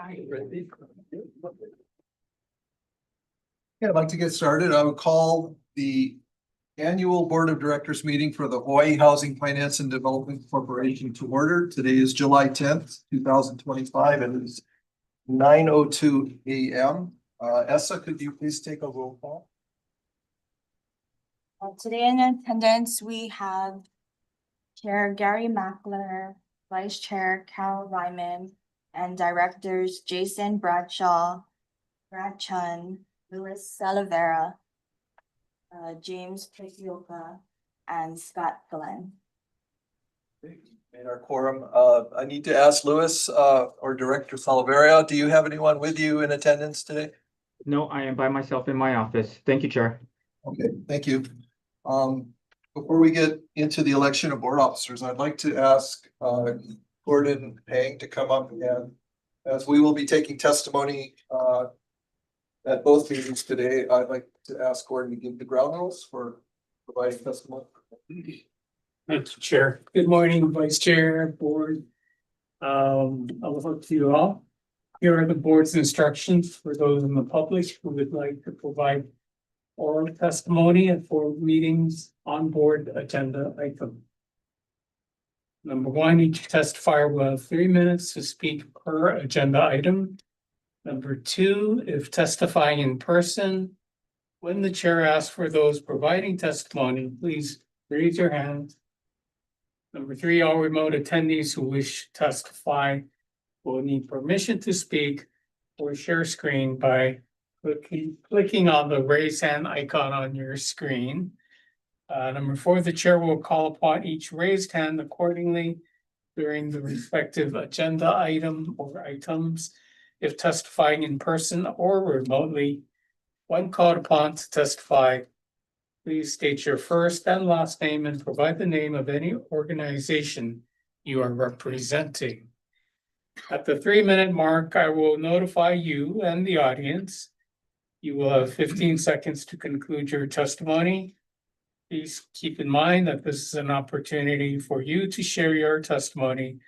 I'd like to get started. I would call the annual Board of Directors meeting for the Hawaii Housing Finance and Development Corporation to order. Today is July 10th, 2025, and it is 9:02 a.m. Essa, could you please take a roll call? Today in attendance, we have Chair Gary Mackler, Vice Chair Carol Ryman, and Directors Jason Bradshaw, Brad Chun, Louis Salavera, James Trekioka, and Scott Glenn. In our quorum, I need to ask Louis or Director Salavera, do you have anyone with you in attendance today? No, I am by myself in my office. Thank you, Chair. Okay, thank you. Before we get into the election of board officers, I'd like to ask Gordon Pang to come up, and as we will be taking testimony at both meetings today, I'd like to ask Gordon to give the ground rules for providing testimony. Thank you, Chair. Good morning, Vice Chair, Board. Aloha to you all. Here are the board's instructions for those in the public who would like to provide oral testimony and for meetings on board agenda item. Number one, each testifier will have 3 minutes to speak per agenda item. Number two, if testifying in person, when the chair asks for those providing testimony, please raise your hand. Number three, all remote attendees who wish to testify will need permission to speak or share screen by clicking on the raise hand icon on your screen. Number four, the chair will call upon each raised hand accordingly during the respective agenda item or items. If testifying in person or remotely, when called upon to testify, please state your first and last name and provide the name of any organization you are representing. At the 3-minute mark, I will notify you and the audience. You will have 15 seconds to conclude your testimony. Please keep in mind that this is an opportunity for you to share your testimony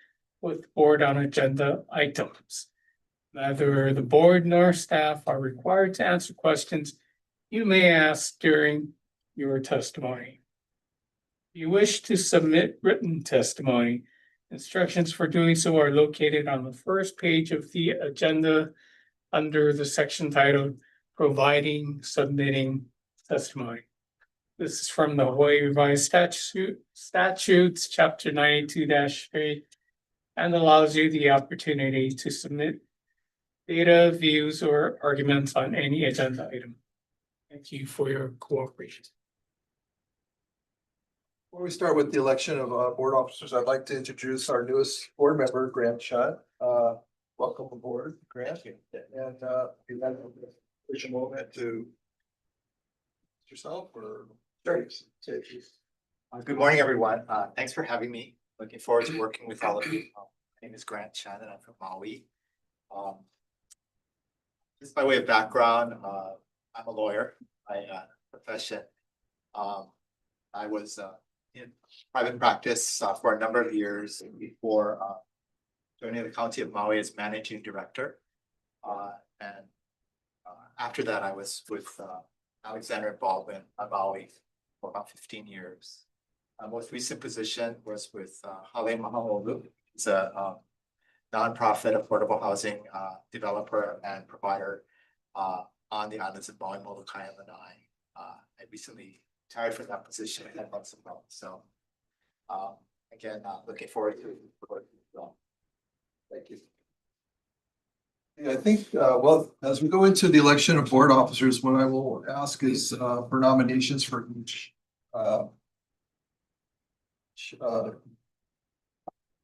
with the board on agenda items. Neither the board nor staff are required to answer questions you may ask during your testimony. If you wish to submit written testimony, instructions for doing so are located on the first page of the agenda under the section titled Providing Submitting Testimony. This is from the Hawaii Revised Statutes, Chapter 92-3, and allows you the opportunity to submit data, views, or arguments on any agenda item. Thank you for your cooperation. Before we start with the election of board officers, I'd like to introduce our newest board member, Grant Chun. Welcome aboard, Grant. And you have a moment to yourself or Good morning, everyone. Thanks for having me. Looking forward to working with all of you. My name is Grant Chun and I'm from Maui. Just by way of background, I'm a lawyer by profession. I was in private practice for a number of years before joining the County of Maui as managing director. And after that, I was with Alexander Baldwin at Maui for about 15 years. My most recent position was with Hale Mahaolu. It's a nonprofit affordable housing developer and provider on the islands of Maui, Molokai, and Lanai. I recently retired from that position 10 months ago. So again, looking forward to working with you all. Thank you. Yeah, I think, well, as we go into the election of board officers, what I will ask is for nominations for each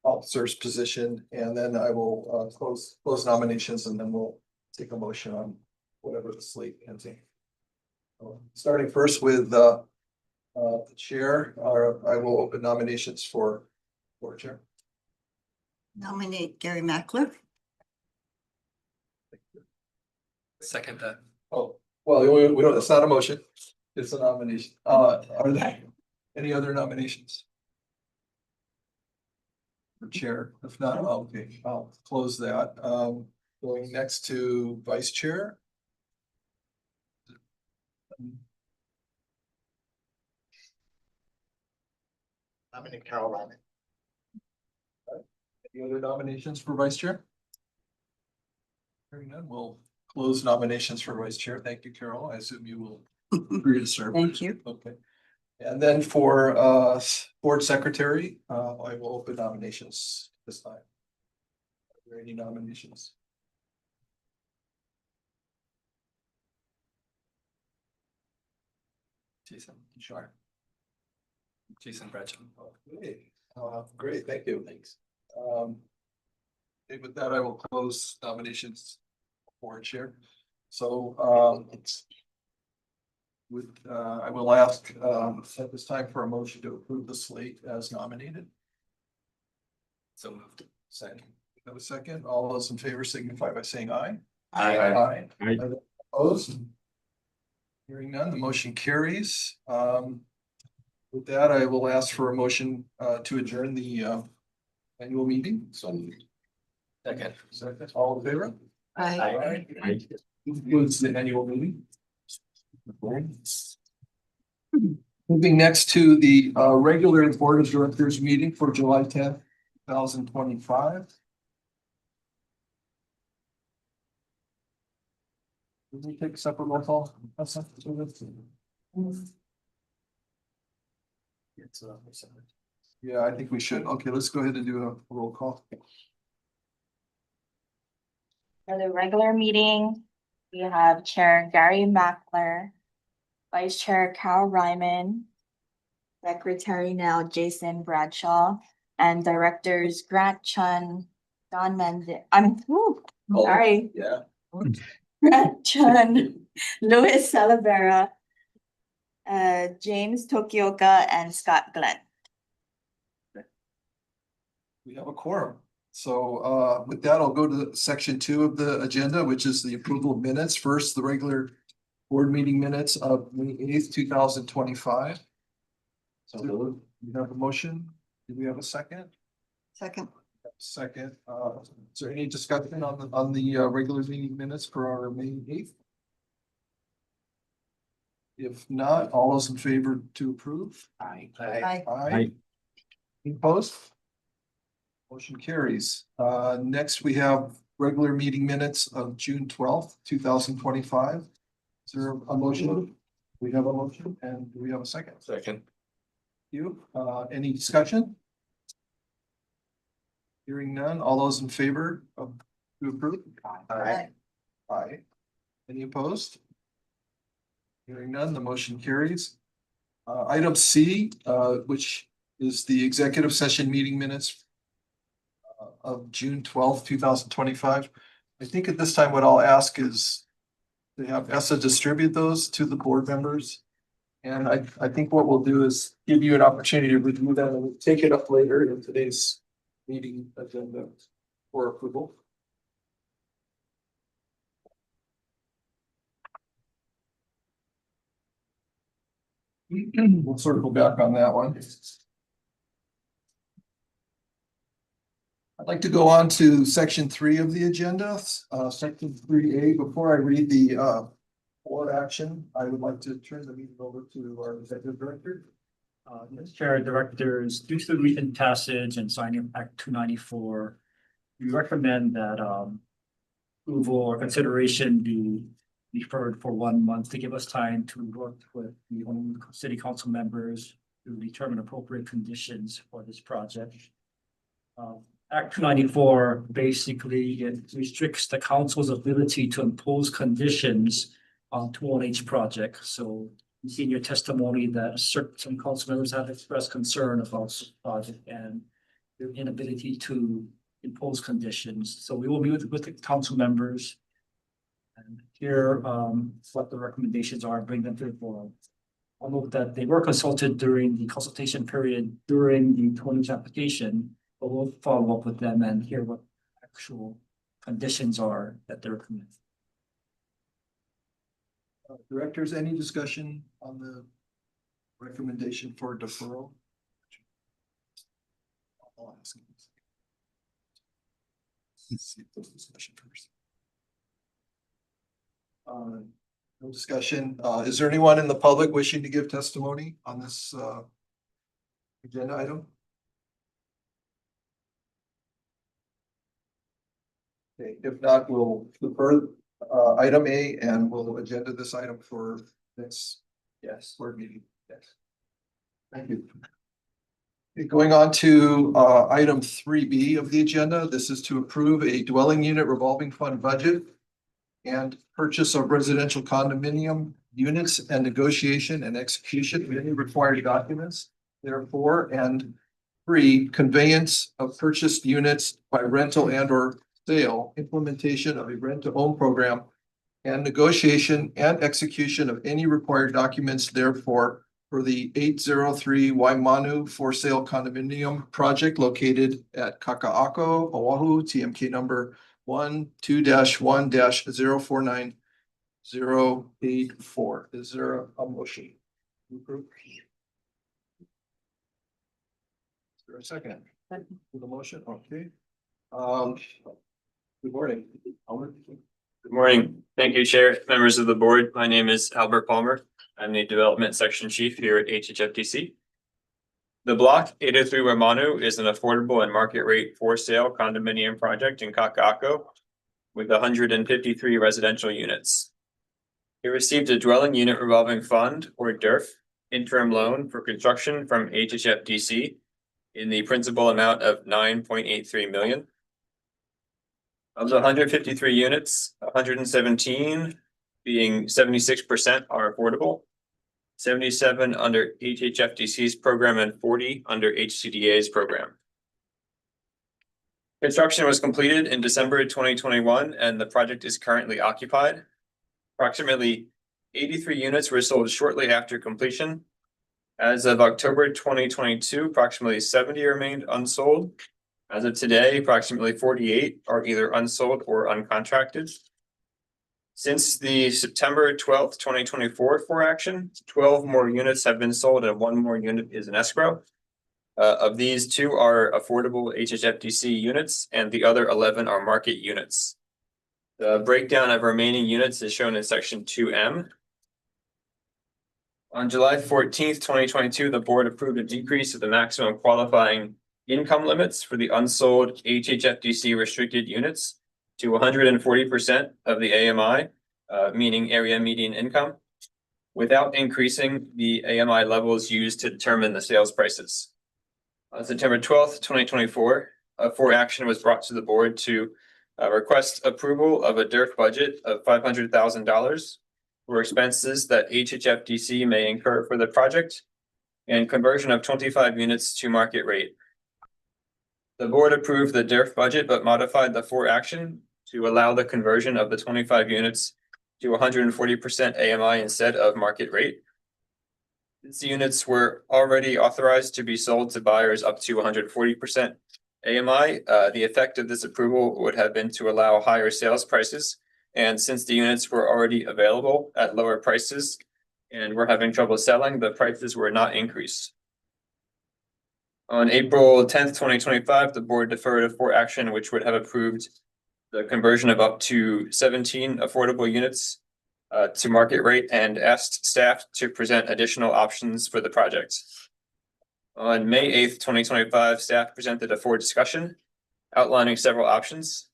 officer's position, and then I will close nominations, and then we'll take a motion on whatever the slate ends in. Starting first with the chair, I will open nominations for board chair. Nominate Gary Mackler. Second that. Oh, well, we don't, it's not a motion, it's a nomination. Are there any other nominations? For chair, if not, okay, I'll close that. Going next to vice chair. Nominate Carol Ryman. Any other nominations for vice chair? Hearing none, we'll close nominations for vice chair. Thank you, Carol. I assume you will agree to serve. Thank you. Okay. And then for board secretary, I will open nominations this time. Are there any nominations? Jason, sure. Jason Bradshaw. Okay, great, thank you. Thanks. Okay, with that, I will close nominations for chair. So, I will ask, at this time for a motion to approve the slate as nominated. So moved. Second. Have a second. All those in favor signify by saying aye. Aye. Aye. Opposed? Hearing none, the motion carries. With that, I will ask for a motion to adjourn the annual meeting. So. Second. Second. All in favor? Aye. Aye. Concludes the annual meeting. Moving next to the regular Board of Directors meeting for July 10th, 2025. Did we take a separate roll call? Yeah, I think we should. Okay, let's go ahead and do a roll call. For the regular meeting, we have Chair Gary Mackler, Vice Chair Cal Ryman, Secretary now Jason Bradshaw, and Directors Grant Chun, Don Mendez, sorry, Yeah. Grant Chun, Louis Salavera, James Tokioka, and Scott Glenn. We have a quorum. So with that, I'll go to section 2 of the agenda, which is the approval of minutes. First, the regular board meeting minutes of May 8th, 2025. So we have a motion. Do we have a second? Second. Second. Is there any discussion on the regular meeting minutes for our May 8th? If not, all those in favor to approve? Aye. Aye. Aye. Any opposed? Motion carries. Next, we have regular meeting minutes of June 12th, 2025. Is there a motion? We have a motion, and do we have a second? Second. You, any discussion? Hearing none, all those in favor of to approve? Aye. Aye. Any opposed? Hearing none, the motion carries. Item C, which is the executive session meeting minutes of June 12th, 2025. I think at this time, what I'll ask is to have ESSA distribute those to the board members. And I think what we'll do is give you an opportunity to review them and we'll take it up later in today's meeting agenda for approval. We'll circle back on that one. I'd like to go on to section 3 of the agenda, section 3A. Before I read the board action, I would like to turn the meeting over to our executive director. Yes, Chair, Directors, due to the recent passage and signing of Act 294, we recommend that approval or consideration be deferred for 1 month to give us time to work with the city council members to determine appropriate conditions for this project. Act 294 basically it restricts the council's ability to impose conditions on 201H project. So you see in your testimony that some council members have expressed concern about this project and their inability to impose conditions. So we will meet with the council members and hear what the recommendations are, bring them to the board. I'll note that they were consulted during the consultation period during the 20 application, but we'll follow up with them and hear what actual conditions are that they're recommending. Directors, any discussion on the recommendation for deferral? I'll ask. Let's see if there's discussion first. No discussion. Is there anyone in the public wishing to give testimony on this agenda item? Okay, if not, we'll defer item A and we'll agenda this item for next board meeting. Yes. Thank you. Okay, going on to item 3B of the agenda. This is to approve a dwelling unit revolving fund budget and purchase of residential condominium units and negotiation and execution of any required documents. Therefore, and 3, conveyance of purchased units by rental and or sale, implementation of a rent to own program, and negotiation and execution of any required documents therefore for the 803 Waimanu for sale condominium project located at Kaka'ako, Oahu, TMK number 12-1-049-084. Is there a motion? Is there a second? For the motion, okay. Good morning. Albert. Good morning. Thank you, Chair, members of the board. My name is Albert Palmer. I'm the Development Section Chief here at HHFDC. The block 803 Waimanu is an affordable and market rate for sale condominium project in Kaka'ako with 153 residential units. It received a dwelling unit revolving fund or DURF interim loan for construction from HHFDC in the principal amount of 9.83 million. Of the 153 units, 117 being 76% are affordable, 77 under HHFDC's program and 40 under HCDA's program. Construction was completed in December 2021 and the project is currently occupied. Approximately 83 units were sold shortly after completion. As of October 2022, approximately 70 remained unsold. As of today, approximately 48 are either unsold or uncontracted. Since the September 12th, 2024 for action, 12 more units have been sold and 1 more unit is in escrow. Of these, 2 are affordable HHFDC units and the other 11 are market units. The breakdown of remaining units is shown in section 2M. On July 14th, 2022, the board approved a decrease of the maximum qualifying income limits for the unsold HHFDC restricted units to 140% of the AMI, meaning area median income, without increasing the AMI levels used to determine the sales prices. On September 12th, 2024, for action was brought to the board to request approval of a DURF budget of $500,000 for expenses that HHFDC may incur for the project and conversion of 25 units to market rate. The board approved the DURF budget but modified the for action to allow the conversion of the 25 units to 140% AMI instead of market rate. Since the units were already authorized to be sold to buyers up to 140% AMI, the effect of this approval would have been to allow higher sales prices. And since the units were already available at lower prices and were having trouble selling, the prices were not increased. On April 10th, 2025, the board deferred a for action which would have approved the conversion of up to 17 affordable units to market rate and asked staff to present additional options for the project. On May 8th, 2025, staff presented a for discussion outlining several options,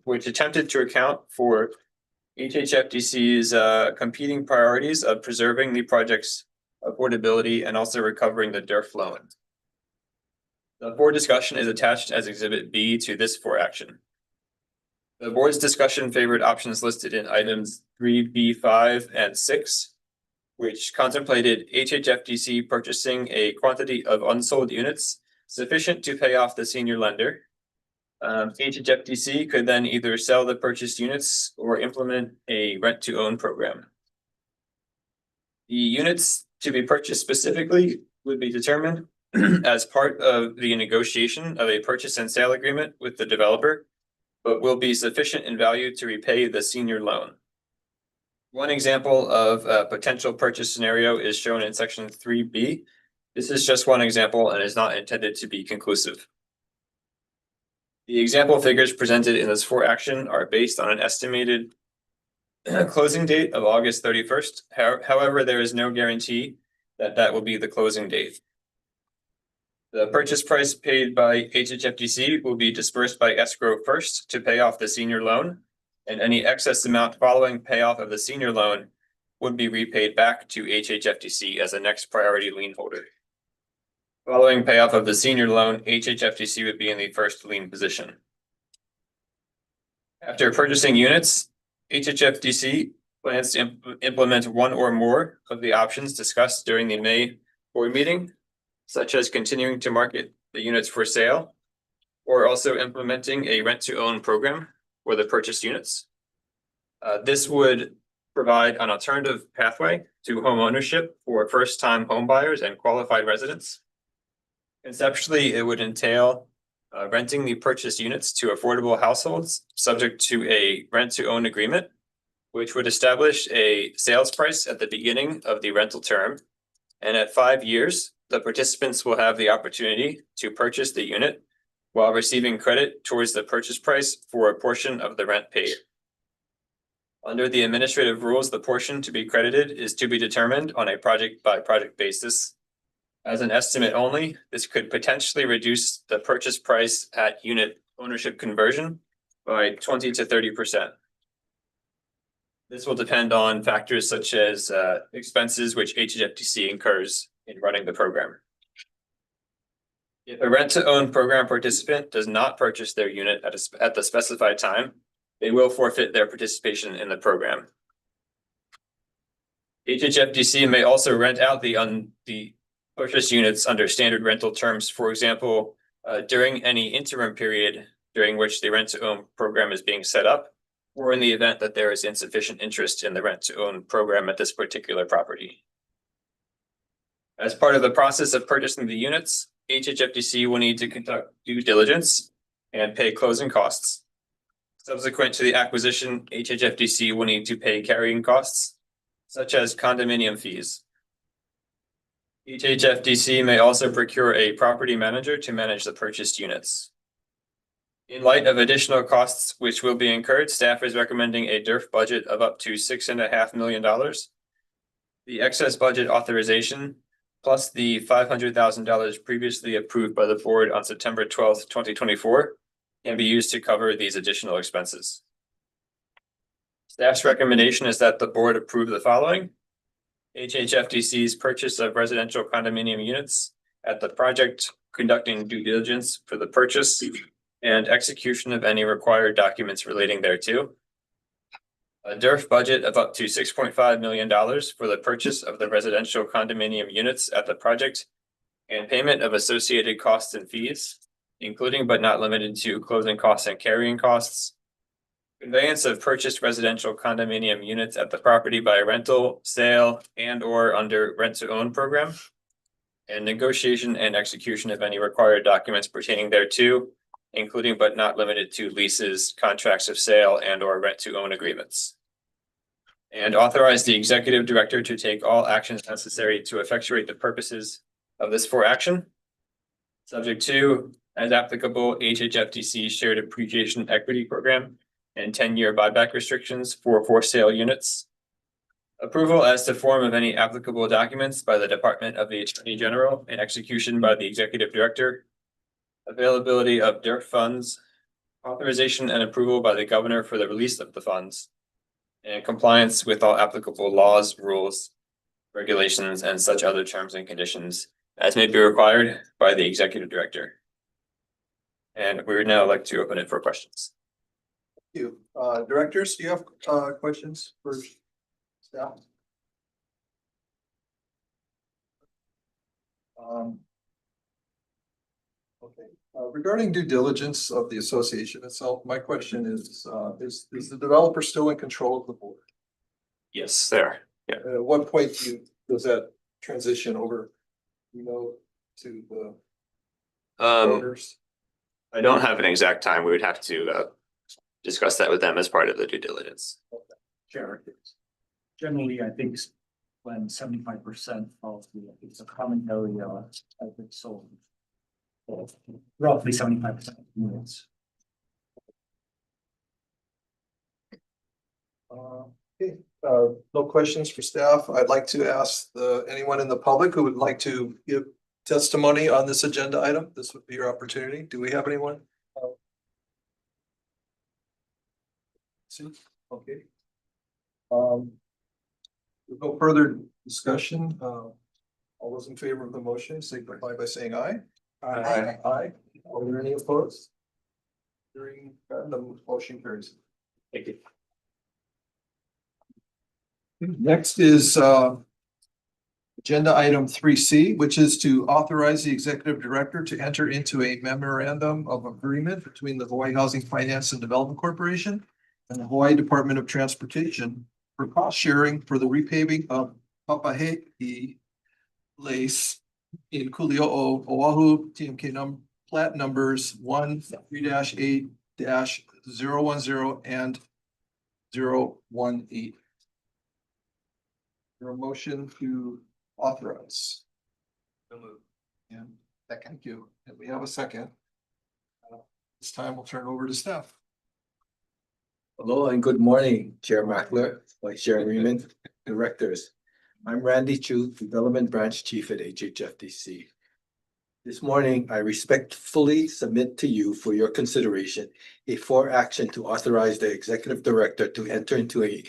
which attempted to account for HHFDC's competing priorities of preserving the project's affordability and also recovering the DURF loan. The board discussion is attached as Exhibit B to this for action. The board's discussion favored options listed in items 3B5 and 6, which contemplated HHFDC purchasing a quantity of unsold units sufficient to pay off the senior lender. HHFDC could then either sell the purchased units or implement a rent to own program. The units to be purchased specifically would be determined as part of the negotiation of a purchase and sale agreement with the developer, but will be sufficient in value to repay the senior loan. One example of a potential purchase scenario is shown in section 3B. This is just one example and is not intended to be conclusive. The example figures presented in this for action are based on an estimated closing date of August 31st. However, there is no guarantee that that will be the closing date. The purchase price paid by HHFDC will be dispersed by escrow first to pay off the senior loan, and any excess amount following payoff of the senior loan would be repaid back to HHFDC as a next priority lien holder. Following payoff of the senior loan, HHFDC would be in the first lien position. After purchasing units, HHFDC plans to implement one or more of the options discussed during the May board meeting, such as continuing to market the units for sale, or also implementing a rent-to-own program for the purchased units. This would provide an alternative pathway to home ownership for first-time home buyers and qualified residents. Conceptually, it would entail renting the purchased units to affordable households subject to a rent-to-own agreement, which would establish a sales price at the beginning of the rental term. And at 5 years, the participants will have the opportunity to purchase the unit while receiving credit towards the purchase price for a portion of the rent paid. Under the administrative rules, the portion to be credited is to be determined on a project-by-project basis. As an estimate only, this could potentially reduce the purchase price at unit ownership conversion by 20 to 30%. This will depend on factors such as expenses which HHFDC incurs in running the program. If a rent-to-own program participant does not purchase their unit at the specified time, they will forfeit their participation in the program. HHFDC may also rent out the purchased units under standard rental terms, for example, during any interim period during which the rent-to-own program is being set up, or in the event that there is insufficient interest in the rent-to-own program at this particular property. As part of the process of purchasing the units, HHFDC will need to conduct due diligence and pay closing costs. Subsequent to the acquisition, HHFDC will need to pay carrying costs, such as condominium fees. HHFDC may also procure a property manager to manage the purchased units. In light of additional costs which will be incurred, staff is recommending a DERF budget of up to $6.5 million. The excess budget authorization, plus the $500,000 previously approved by the board on September 12th, 2024, can be used to cover these additional expenses. Staff's recommendation is that the board approve the following: HHFDC's purchase of residential condominium units at the project, conducting due diligence for the purchase and execution of any required documents relating thereto. A DERF budget of up to $6.5 million for the purchase of the residential condominium units at the project and payment of associated costs and fees, including but not limited to closing costs and carrying costs. Conveyance of purchased residential condominium units at the property by rental, sale, and or under rent-to-own program. And negotiation and execution of any required documents pertaining thereto, including but not limited to leases, contracts of sale, and or rent-to-own agreements. And authorize the executive director to take all actions necessary to effectuate the purposes of this for action. Subject to, as applicable, HHFDC shared appreciation equity program and 10-year buyback restrictions for sale units. Approval as to form of any applicable documents by the Department of the Attorney General and execution by the executive director. Availability of DERF funds, authorization and approval by the governor for the release of the funds, and compliance with all applicable laws, rules, regulations, and such other terms and conditions as may be required by the executive director. And we would now like to open it for questions. Thank you. Directors, do you have questions for staff? Okay, regarding due diligence of the association itself, my question is the developer still in control of the board? Yes, there. Yeah. At what point does that transition over, to the owners? I don't have an exact time. We would have to discuss that with them as part of the due diligence. Chair. Generally, I think when 75% of it's a common area, I think so. Roughly 75% of units. No questions for staff. I'd like to ask anyone in the public who would like to give testimony on this agenda item. This would be your opportunity. Do we have anyone? See, okay. With no further discussion, all those in favor of the motion signify by saying aye. Aye. Aye. Are there any opposed? Hearing none, the motion carries. Thank you. Next is agenda item 3C, which is to authorize the executive director to enter into a memorandum of agreement between the Hawaii Housing Finance and Development Corporation and the Hawaii Department of Transportation for cost sharing for the repaving of Papahe'i Place in Kuli'o'o, Oahu, TMK plat numbers 1-3-8-010 and 018. Your motion to authorize. And thank you. And we have a second. This time we'll turn it over to staff. Hello and good morning, Chair Mackler, Vice Chair Reman, Directors. I'm Randy Chu, Development Branch Chief at HHFDC. This morning, I respectfully submit to you for your consideration a for action to authorize the Executive Director to enter into a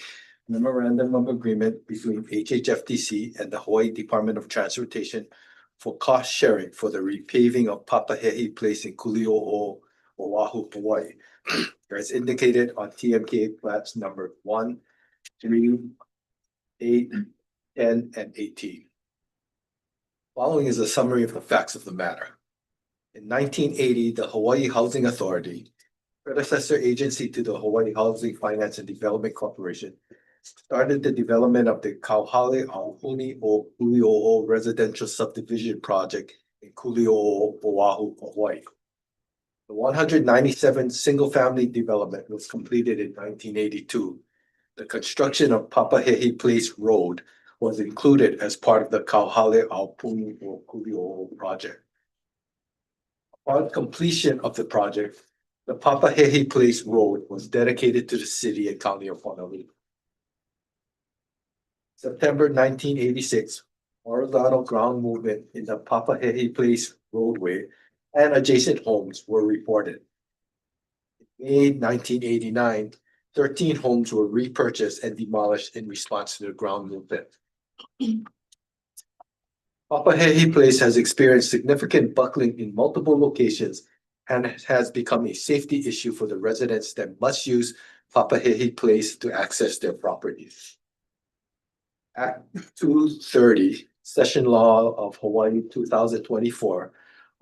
memorandum of agreement between HHFDC and the Hawaii Department of Transportation for cost sharing for the repaving of Papahe'i Place in Kuli'o'o, Oahu, Hawaii. As indicated on TMK plats number 1, 3, 8, 10, and 18. Following is a summary of the facts of the matter. In 1980, the Hawaii Housing Authority, predecessor agency to the Hawaii Housing Finance and Development Corporation, started the development of the Kauhale Aupuni o Kuli'o'o residential subdivision project in Kuli'o'o, Oahu, Hawaii. The 197 single-family development was completed in 1982. The construction of Papahe'i Place Road was included as part of the Kauhale Aupuni o Kuli'o'o project. Upon completion of the project, the Papahe'i Place Road was dedicated to the city and county of Honolulu. September 1986, horizontal ground movement in the Papahe'i Place roadway and adjacent homes were reported. In May 1989, 13 homes were repurchased and demolished in response to the ground movement. Papahe'i Place has experienced significant buckling in multiple locations and has become a safety issue for the residents that must use Papahe'i Place to access their properties. Act 230, Session Law of Hawaii 2024,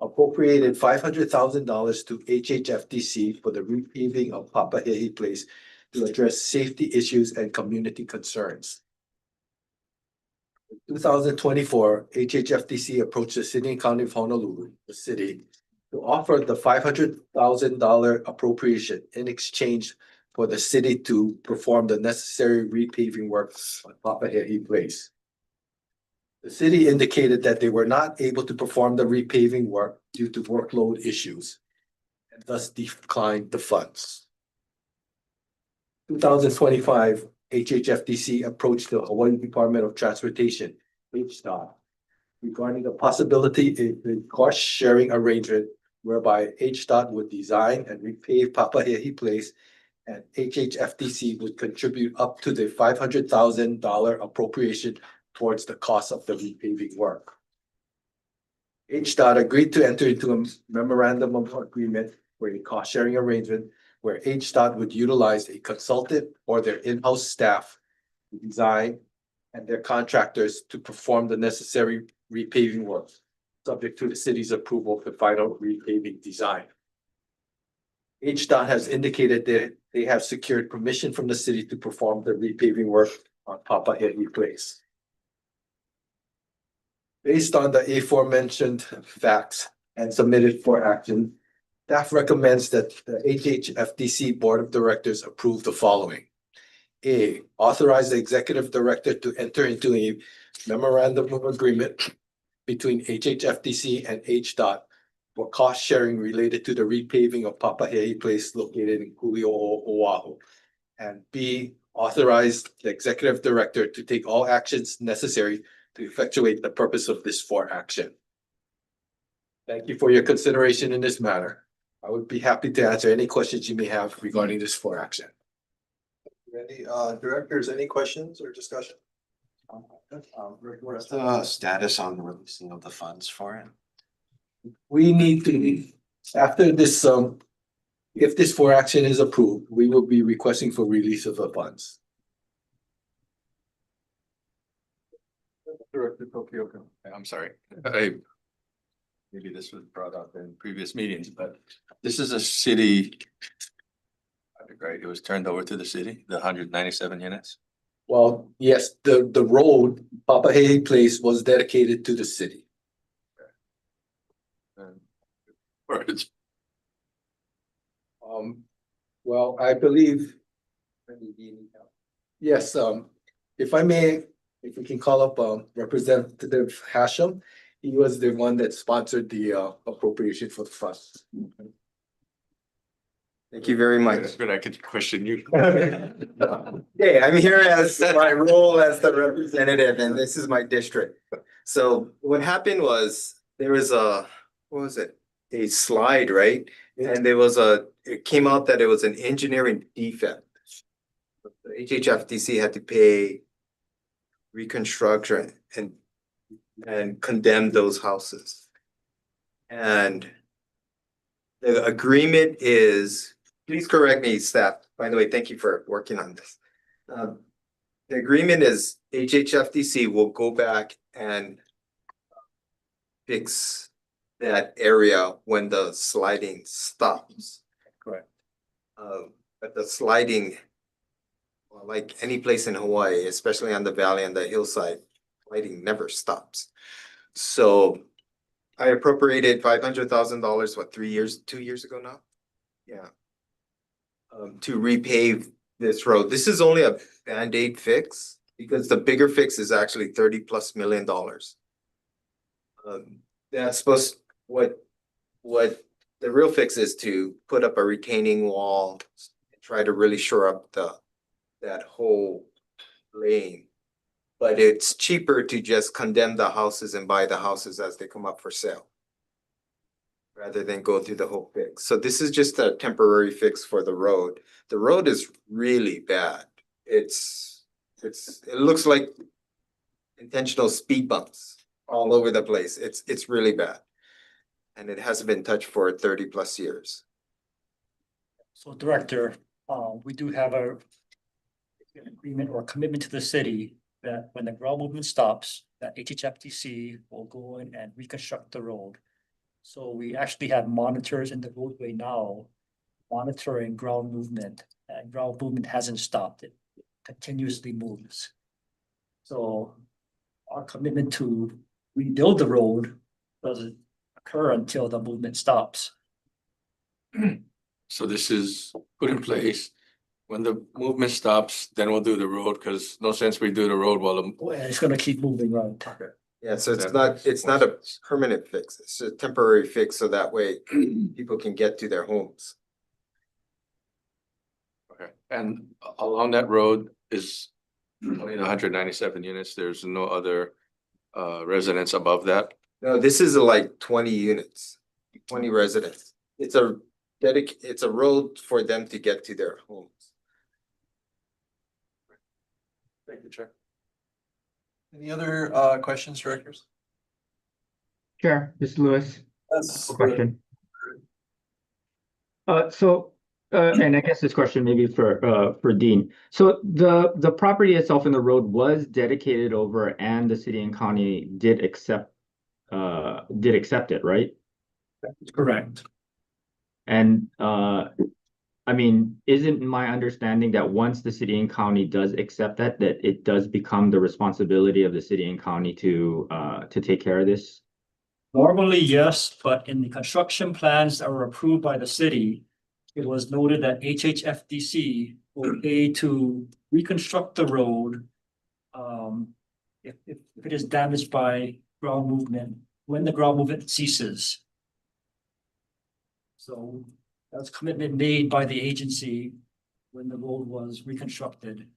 appropriated $500,000 to HHFDC for the repaving of Papahe'i Place to address safety issues and community concerns. In 2024, HHFDC approached the City and County of Honolulu, the city, to offer the $500,000 appropriation in exchange for the city to perform the necessary repaving works on Papahe'i Place. The city indicated that they were not able to perform the repaving work due to workload issues and thus declined the funds. 2025, HHFDC approached the Hawaii Department of Transportation, HDOT, regarding the possibility of a cost-sharing arrangement whereby HDOT would design and repave Papahe'i Place and HHFDC would contribute up to the $500,000 appropriation towards the cost of the repaving work. HDOT agreed to enter into a memorandum of agreement for a cost-sharing arrangement where HDOT would utilize a consultant or their in-house staff to design and their contractors to perform the necessary repaving work, subject to the city's approval of the final repaving design. HDOT has indicated that they have secured permission from the city to perform the repaving work on Papahe'i Place. Based on the aforementioned facts and submitted for action, staff recommends that the HHFDC Board of Directors approve the following. A, authorize the Executive Director to enter into a memorandum of agreement between HHFDC and HDOT for cost sharing related to the repaving of Papahe'i Place located in Kuli'o'o, Oahu. And B, authorize the executive director to take all actions necessary to effectuate the purpose of this for action. Thank you for your consideration in this matter. I would be happy to answer any questions you may have regarding this for action. Randy, directors, any questions or discussion? What's the status on the releasing of the funds for it? We need to, after this, if this for action is approved, we will be requesting for release of the funds. Director Tokyo. I'm sorry, maybe this was brought up in previous meetings, but this is a city. Right, it was turned over to the city, the 197 units. Well, yes, the road, Papahehe Place was dedicated to the city. Or it's Well, I believe. Yes, if I may, if we can call up Representative Hashem, he was the one that sponsored the appropriation for the funds. Thank you very much. But I could question you. Okay, I'm here as my role as the representative, and this is my district. So what happened was, there was a, what was it? A slide, right? And it came out that it was an engineering defect. The HHFDC had to pay reconstruction and condemn those houses. And the agreement is, please correct me, staff. By the way, thank you for working on this. The agreement is HHFDC will go back and fix that area when the sliding stops. Correct. But the sliding, well, like any place in Hawaii, especially on the valley and the hillside, sliding never stops. So I appropriated $500,000, what, 2 years ago now? Yeah. To repave this road. This is only a Band-Aid fix because the bigger fix is actually $30+ million. That's supposed, what the real fix is to put up a retaining wall, try to really shore up that whole lane. But it's cheaper to just condemn the houses and buy the houses as they come up for sale, rather than go through the whole fix. So this is just a temporary fix for the road. The road is really bad. It looks like intentional speed bumps all over the place. It's really bad. And it hasn't been touched for 30+ years. So Director, we do have an agreement or commitment to the city that when the ground movement stops, that HHFDC will go in and reconstruct the road. So we actually have monitors in the roadway now monitoring ground movement, and ground movement hasn't stopped. It continuously moves. So our commitment to rebuild the road doesn't occur until the movement stops. So this is put in place. When the movement stops, then we'll do the road, because no sense we do the road while the. And it's gonna keep moving, right? Yeah, so it's not a permanent fix. It's a temporary fix, so that way people can get to their homes. Okay, and along that road is only 197 units. There's no other residents above that. No, this is like 20 units, 20 residents. It's a road for them to get to their homes. Thank you, Chair. Any other questions, directors? Chair, this is Louis. Yes. Question. And I guess this question maybe for Dean. So the property itself in the road was dedicated over, and the city and county did accept it, right? Correct. And I mean, isn't my understanding that once the city and county does accept that it does become the responsibility of the city and county to take care of this? Normally, yes, but in the construction plans that were approved by the city, it was noted that HHFDC will pay to reconstruct the road if it is damaged by ground movement, when the ground movement ceases. So that's a commitment made by the agency when the road was reconstructed.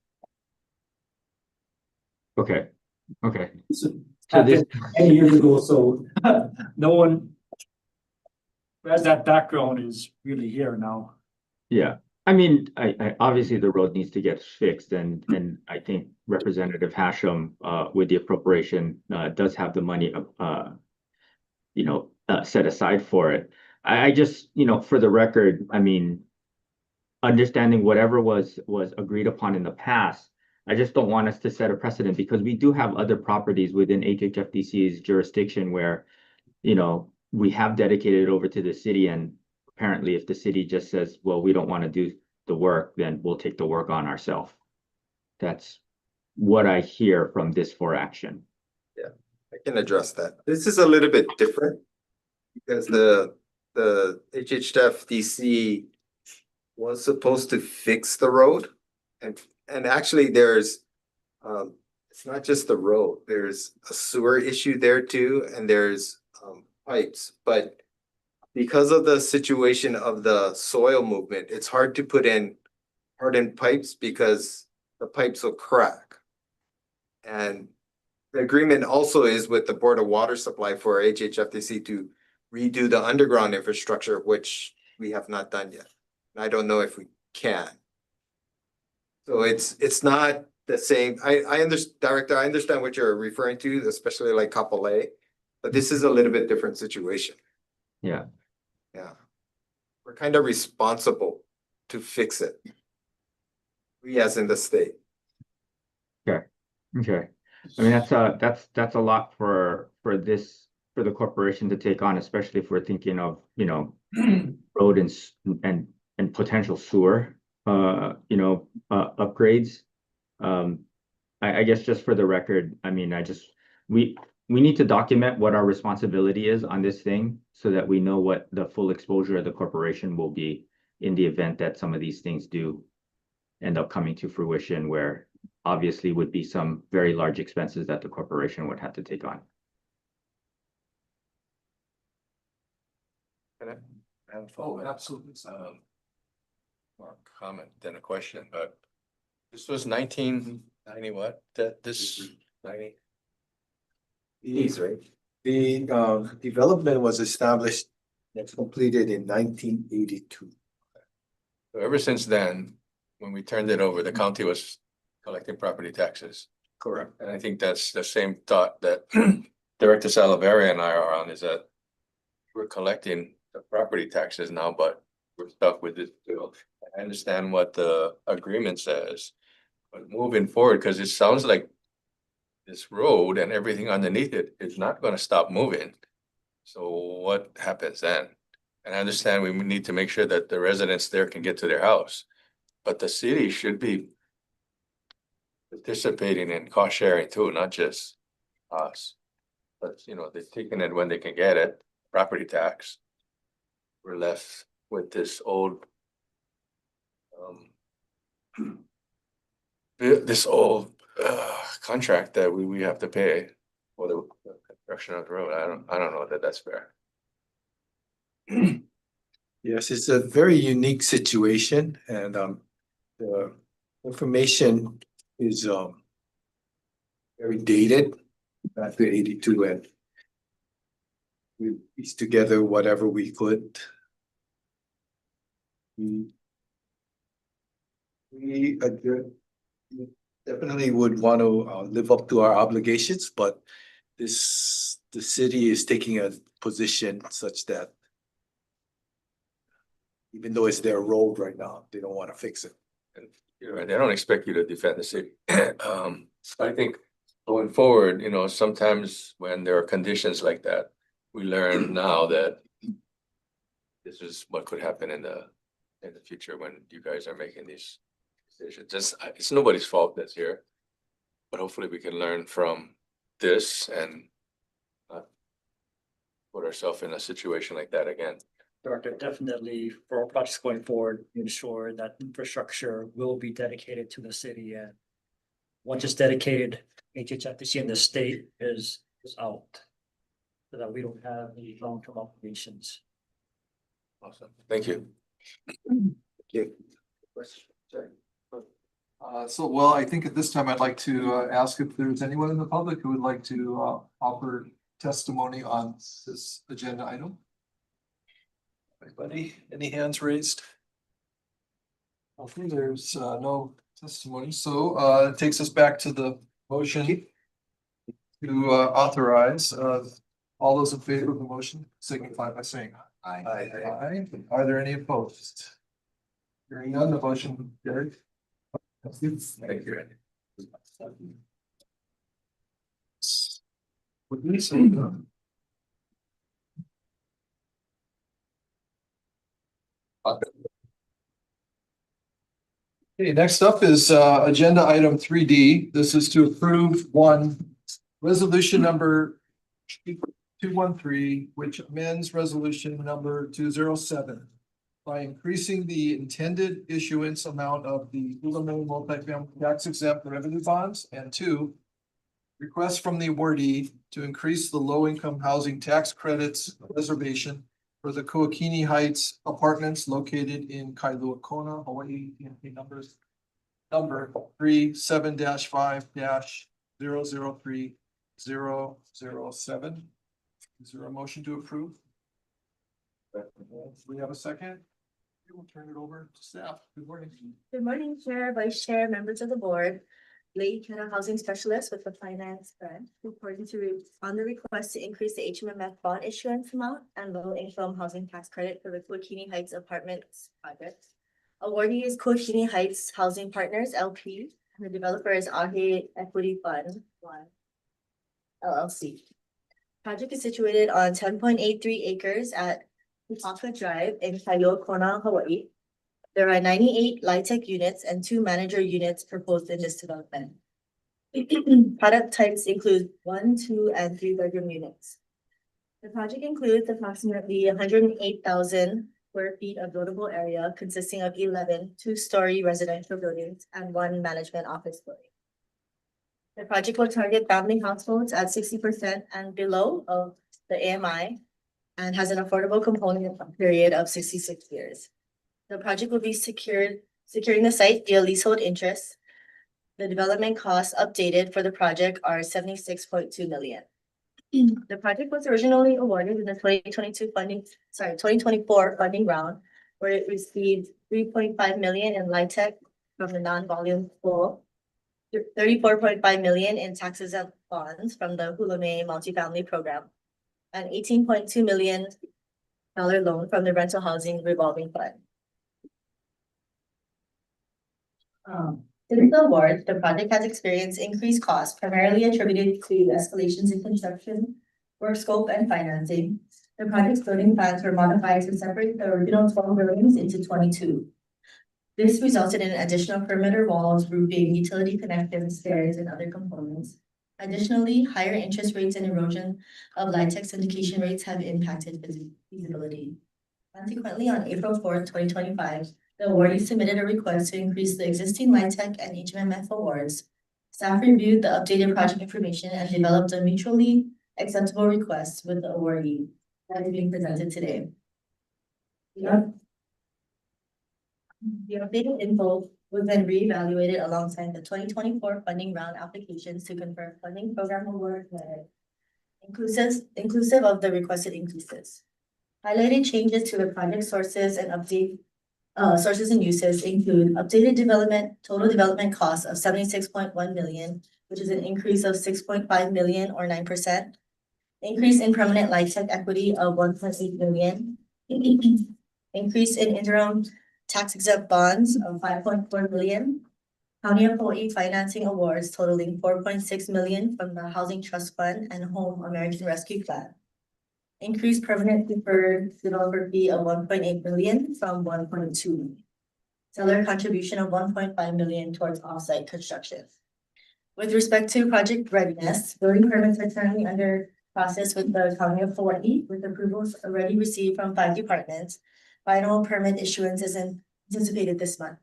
Okay, okay. So So this, happened many years ago, so no one who has that background is really here now. yeah, I mean, I obviously the road needs to get fixed and I think Representative Hashem, with the appropriation, does have the money, set aside for it. I just, for the record, I mean, understanding whatever was agreed upon in the past, I just don't want us to set a precedent because we do have other properties within HHFDC's jurisdiction where, we have dedicated over to the city and apparently if the city just says, well, we don't want to do the work, then we'll take the work on ourselves. That's what I hear from this for action. I can address that. This is a little bit different. Because the HHFDC was supposed to fix the road. And actually there's, it's not just the road, there's a sewer issue there too, and there's pipes, but because of the situation of the soil movement, it's hard to put in hardened pipes because the pipes will crack. And the agreement also is with the Board of Water Supply for HHFDC to redo the underground infrastructure, which we have not done yet. And I don't know if we can. So it's not the same. I understand, Director, I understand what you're referring to, especially like Kapolei, but this is a little bit different situation. Yeah. Yeah. We're kind of responsible to fix it. We as in the state. Okay. I mean, that's a lot for the corporation to take on, especially if we're thinking of, road and potential sewer, upgrades. I guess just for the record, I mean, we need to document what our responsibility is on this thing so that we know what the full exposure of the corporation will be in the event that some of these things do end up coming to fruition, where obviously would be some very large expenses that the corporation would have to take on. Can I have a Oh, follow-up? absolutely. More comment than a question, but this was 1990 what? This 90? These, right? The development was established, that's completed in 1982. So ever since then, when we turned it over, the county was collecting property taxes. Correct. And I think that's the same thought that Director Salaveria and I are on, is that we're collecting the property taxes now, but we're stuck with this bill. I understand what the agreement says, but moving forward, because it sounds like this road and everything underneath it is not gonna stop moving. So what happens then? And I understand we need to make sure that the residents there can get to their house, but the city should be participating in cost sharing too, not just us. But they're taking it when they can get it, property tax. We're left with this old contract that we have to pay for the construction of the road. I don't know that that's fair. Yes, it's a very unique situation and the information is very dated back to 82 and we pieced together whatever we could. We definitely would want to live up to our obligations, but the city is taking a position such that even though it's their road right now, they don't want to fix it. And they don't expect you to defend the city. I think going forward, sometimes when there are conditions like that, we learn now that this is what could happen in the future when you guys are making these decisions. It's nobody's fault that's here, but hopefully we can learn from this and not put ourselves in a situation like that again. Director, definitely for our projects going forward, ensure that infrastructure will be dedicated to the city and once it's dedicated, HHFDC in the state is out. So that we don't have any long-term obligations. Awesome. Thank you. Thank you. Question, sorry. Well, I think at this time I'd like to ask if there's anyone in the public who would like to offer testimony on this agenda item. Anybody, any hands raised? Okay, there's no testimony, so it takes us back to the motion to authorize. All those in favor of the motion signify by saying aye. Aye. Are there any opposed? Hearing none, the motion carried. Thank you. Would you say that? Okay, next up is agenda item 3D. This is to approve resolution number 213, which amends resolution number 207 by increasing the intended issuance amount of the Hulamin multifamily tax exempt revenue bonds, and 2, request from the awardee to increase the low income housing tax credits reservation for the Kuakini Heights apartments located in Kailua Kona, Hawaii, numbers number 37-5-003-007. Is there a motion to approve? Do we have a second? We'll turn it over to staff. Good morning. Good morning, Chair, Vice Chair, members of the board. Lady Kenna Housing Specialist with the Finance Branch, reporting on the request to increase the HMMF bond issuance amount and low income housing tax credit for the Kuakini Heights Apartments project. Awardee is Kuakini Heights Housing Partners LP, and the developer is Ahe Equity Fund 1 LLC. Project is situated on 10.83 acres at Pupaka Drive in Kailua Kona, Hawaii. There are 98 LIHTC units and 2 manager units proposed in this development. Product types include 1, 2, and 3 bedroom units. The project includes approximately 108,000 square feet of buildable area consisting of 11 two-story residential buildings and 1 management office building. The project will target family households at 60% and below of the AMI and has an affordable component period of 66 years. The project will be securing the site via leasehold interest. The development costs updated for the project are 76.2 million. The project was originally awarded in the 2024 funding round, where it received 3.5 million in LIHTC from the non-volume pool, 34.5 million in tax exempt bonds from the Hulamin multifamily program, and $18.2 million loan from the rental housing revolving fund. Since the award, the project has experienced increased costs primarily attributed to escalations in construction, work scope, and financing. The project's building plans were modified to separate the original 12 buildings into 22. This resulted in additional perimeter walls, roofing, utility connections, stairs, and other components. Additionally, higher interest rates and erosion of LIHTC syndication rates have impacted feasibility. Consequently, on April 4th, 2025, the awardee submitted a request to increase the existing LIHTC and HMMF awards. Staff reviewed the updated project information and developed a mutually acceptable request with the awardee that is being presented today. The updated info was then reevaluated alongside the 2024 funding round applications to confirm funding program award letter, inclusive of the requested increases. Highlighted changes to the project sources and sources and uses include updated total development cost of 76.1 million, which is an increase of 6.5 million or 9%. Increase in permanent LIHTC equity of 1.8 million. Increase in interim tax exempt bonds of 5.4 million. County of Hawaii financing awards totaling 4.6 million from the Housing Trust Fund and Home American Rescue Plan. Increased permanent deferred developer fee of 1.8 million from 1.2 million. Seller contribution of 1.5 million towards offsite construction. With respect to project readiness, building permits are currently under process with the County of Hawaii, with approvals already received from 5 departments. Final permit issuance is anticipated this month.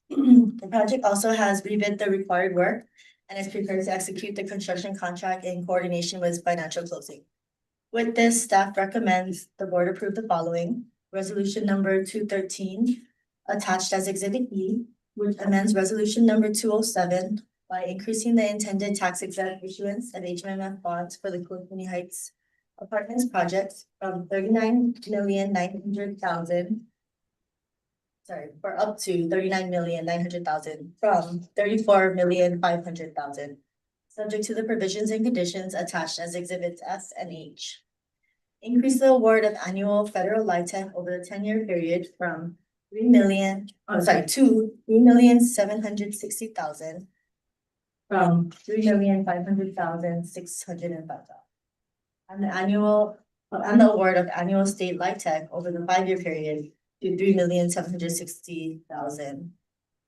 The project also has rebid the required work and is prepared to execute the construction contract in coordination with financial closing. With this, staff recommends the board approve the following. Resolution number 213, attached as Exhibit E, which amends resolution number 207 by increasing the intended tax exempt issuance of HMMF bonds for the Cooley Heights Apartments project from 39,900,000. Sorry, for up to 39,900,000 from 34,500,000. Subject to the provisions and conditions attached as exhibits F and H. Increase the award of annual federal LIHTC over the 10-year period from to 3,760,000 from 3,500,605. And the award of annual state LIHTC over the 5-year period to 3,760,000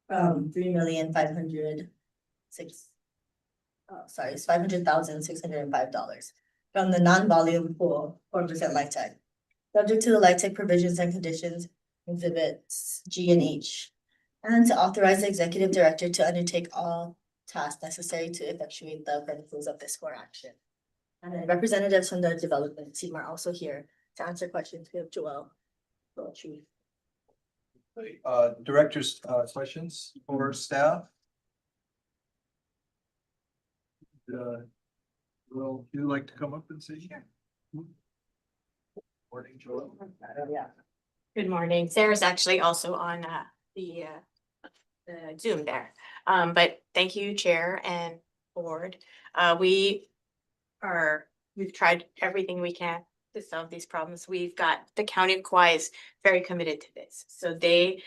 from 500,605 from the non-volume pool 4% LIHTC. Subject to the LIHTC provisions and conditions exhibits G and H. And to authorize the executive director to undertake all tasks necessary to effectuate the principles of this core action. And then representatives from the development team are also here to answer questions. We have Joelle. Directors, questions for staff? Will you like to come up and say? Sure. Morning, Joel. Good morning. Sarah's actually also on the Zoom there. But thank you, Chair and Board. We've tried everything we can to solve these problems. We've got the County of Kauai is very committed to this. So they,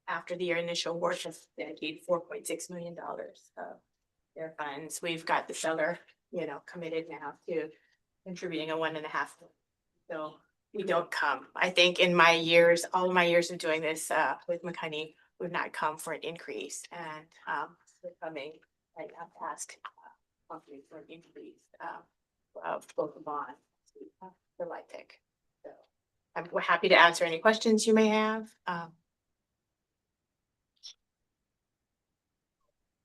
after the initial award, have dedicated $4.6 million of their funds. We've got the seller, committed now to contributing a 1.5 million. So we don't come. I think in my years, all of my years of doing this with McConey, we've not come for an increase, and we're coming right now to ask companies for an increase of both the bond for LIHTC. So we're happy to answer any questions you may have.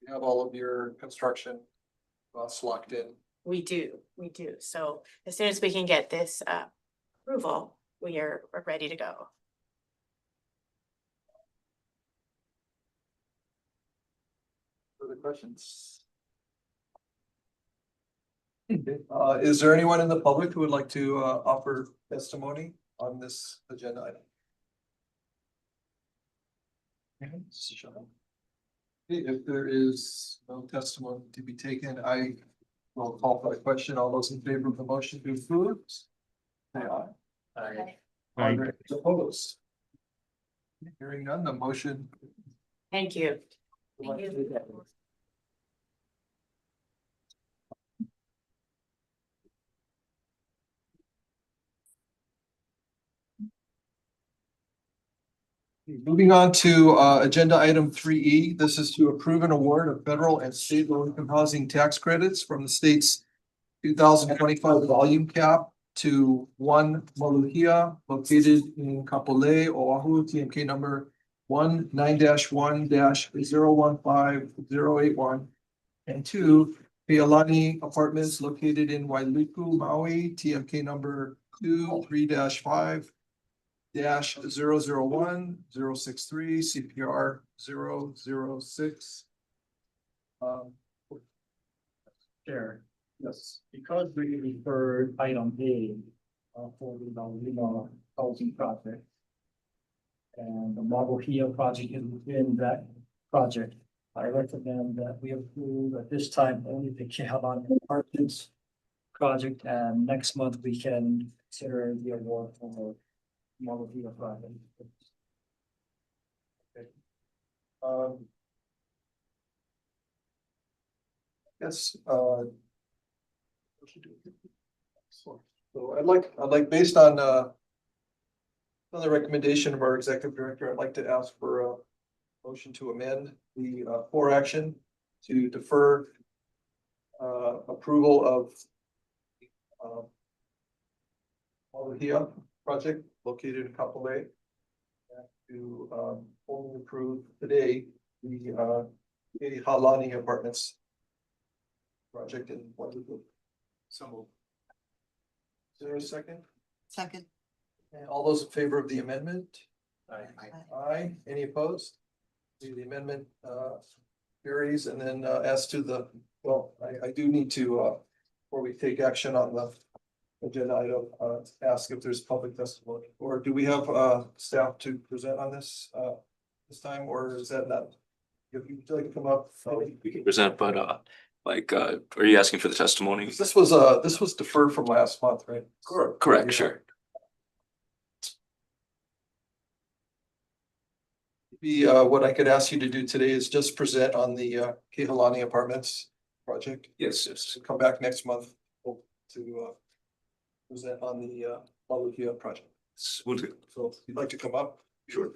You have all of your construction costs locked in. We do. So as soon as we can get this approval, we're ready to go. Further questions? Is there anyone in the public who would like to offer testimony on this agenda item? If there is no testimony to be taken, I will call for the question. All those in favor of the motion to approve? Say aye. Aye. Are there any opposed? Hearing none, the motion. Thank you. Moving on to agenda item 3E, this is to approve an award of federal and state low income housing tax credits from the state's 2025 volume cap to one Maluhia located in Kapolei, Oahu, TMK number 19-1-015081, and two Pealani Apartments located in Wailuku, Maui, TMK number 23-5 -001-063 CPR 006. Chair, Yes. because we referred item A for the Lima housing project. And the Marble Hill project is within that project. I recommend that we approve at this time only the Kehalani Apartments project, and next month we can consider the award for Marble Hill project. Yes, so I'd like based on the recommendation of our executive director, I'd like to ask for a motion to amend the for action to defer approval of Maluhia project located in Kapolei, to only approve today the Halani Apartments project in Wailuku. So is there a second? Second. And all those in favor of the amendment? Aye. Aye. Any opposed? The amendment carries, and then as to the, well, I do need to, before we take action on the agenda item, ask if there's public testimony, or do we have staff to present on this this time, or is that not? If you'd like to come up. We can present, but are you asking for the testimony? This was deferred from last month, right? Correct, Yeah. sure. What I could ask you to do today is just present on the Kehalani Apartments project. Yes, yes. So come back next month to present on the Malukia project. We'll do. So if you'd like to come up. Sure.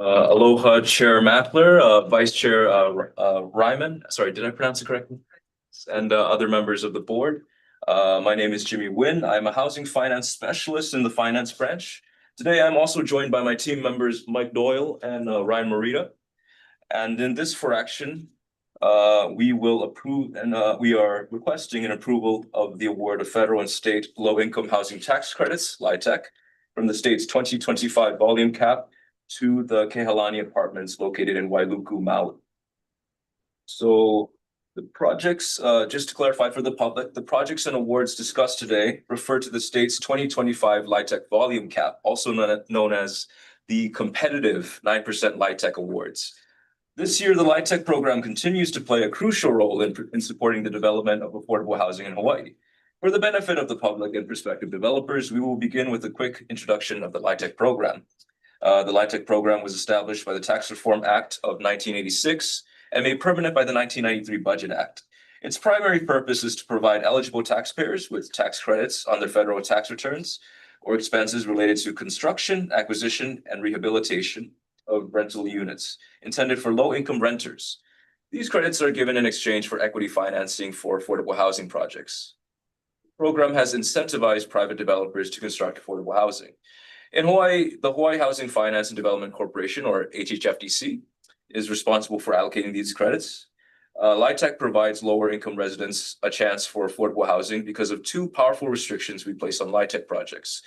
Aloha Chair Mackler, Vice Chair Ryman, sorry, did I pronounce it correctly? And other members of the board. My name is Jimmy Nguyen. I'm a housing finance specialist in the finance branch. Today, I'm also joined by my team members, Mike Doyle and Ryan Morita. And in this for action, we will approve and we are requesting an approval of the award of federal and state low-income housing tax credits, LIHTC, from the state's 2025 volume cap to the Kehalani Apartments located in Wailuku, Maui. So the projects, just to clarify for the public, the projects and awards discussed today refer to the state's 2025 LIHTC volume cap, also known as the competitive 9% LIHTC awards. This year, the LIHTC program continues to play a crucial role in supporting the development of affordable housing in Hawaii. For the benefit of the public and prospective developers, we will begin with a quick introduction of the LIHTC program. The LIHTC program was established by the Tax Reform Act of 1986 and made permanent by the 1993 Budget Act. Its primary purpose is to provide eligible taxpayers with tax credits on their federal tax returns or expenses related to construction, acquisition, and rehabilitation of rental units intended for low-income renters. These credits are given in exchange for equity financing for affordable housing projects. The program has incentivized private developers to construct affordable housing. In Hawaii, the Hawaii Housing Finance and Development Corporation, or HHFDC, is responsible for allocating these credits. LIHTC provides lower income residents a chance for affordable housing because of two powerful restrictions we place on LIHTC projects.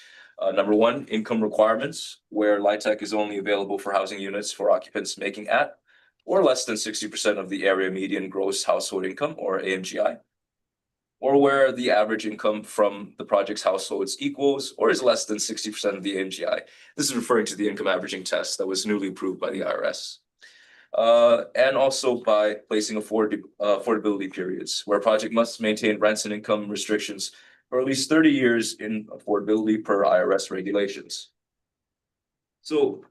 Number one, income requirements, where LIHTC is only available for housing units for occupants making at or less than 60% of the area median gross household income, or AMGI, or where the average income from the project's households equals or is less than 60% of the AMGI. This is referring to the income averaging test that was newly approved by the IRS. And also by placing affordability periods, where a project must maintain rents and income restrictions for at least 30 years in affordability per IRS regulations. So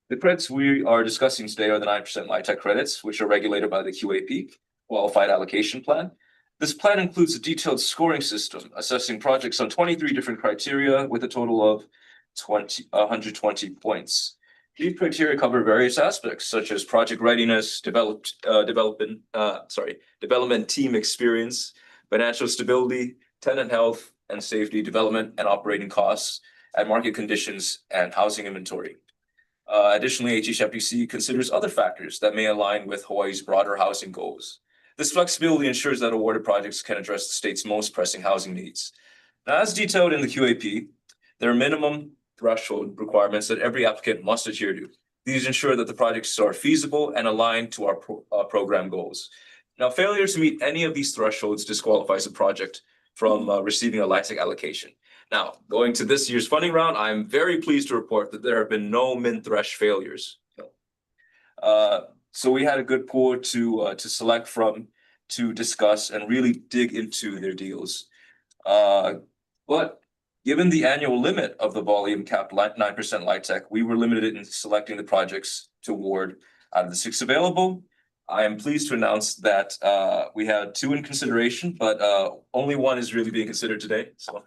the credits we are discussing today are the 9% LIHTC credits, which are regulated by the QAP, Qualified Allocation Plan. This plan includes a detailed scoring system, assessing projects on 23 different criteria with a total of 120 points. These criteria cover various aspects such as project readiness, development team experience, financial stability, tenant health and safety, development and operating costs, and market conditions and housing inventory. Additionally, HHFDC considers other factors that may align with Hawaii's broader housing goals. This flexibility ensures that awarded projects can address the state's most pressing housing needs. Now, as detailed in the QAP, there are minimum threshold requirements that every applicant must adhere to. These ensure that the projects are feasible and aligned to our program goals. Now, failure to meet any of these thresholds disqualifies a project from receiving a LIHTC allocation. Now, going to this year's funding round, I'm very pleased to report that there have been no min-thresh failures. So we had a good pool to select from to discuss and really dig into their deals. But given the annual limit of the volume cap 9% LIHTC, we were limited in selecting the projects to award out of the 6 available. I am pleased to announce that we had 2 in consideration, but only 1 is really being considered today. So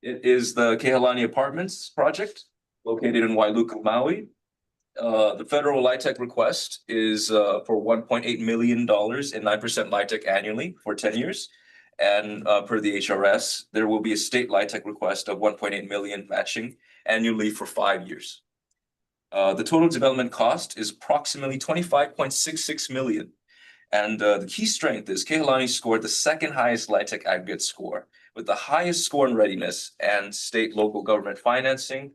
it is the Kehalani Apartments project located in Wailuku, Maui. The federal LIHTC request is for $1.8 million in 9% LIHTC annually for 10 years. And per the HRS, there will be a state LIHTC request of $1.8 million matching annually for 5 years. The total development cost is approximately 25.66 million. And the key strength is Kehalani scored the second highest LIHTC aggregate score, with the highest score in readiness and state local government financing,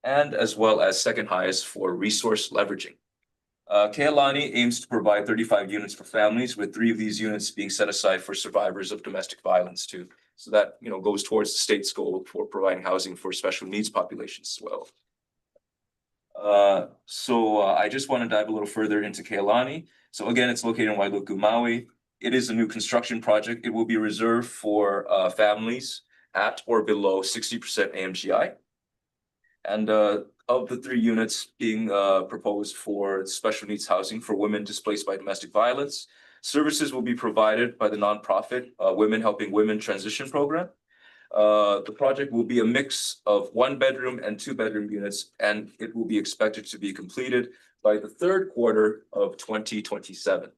and as well as second highest for resource leveraging. Kehalani aims to provide 35 units for families, with 3 of these units being set aside for survivors of domestic violence too. So that, goes towards the state's goal for providing housing for special needs populations as well. I just want to dive a little further into Kehalani. So again, it's located in Wailuku, Maui. It is a new construction project. It will be reserved for families at or below 60% AMGI. And of the 3 units being proposed for special needs housing for women displaced by domestic violence, services will be provided by the nonprofit Women Helping Women Transition Program. The project will be a mix of 1-bedroom and 2-bedroom units, and it will be expected to be completed by the 3rd quarter of 2027.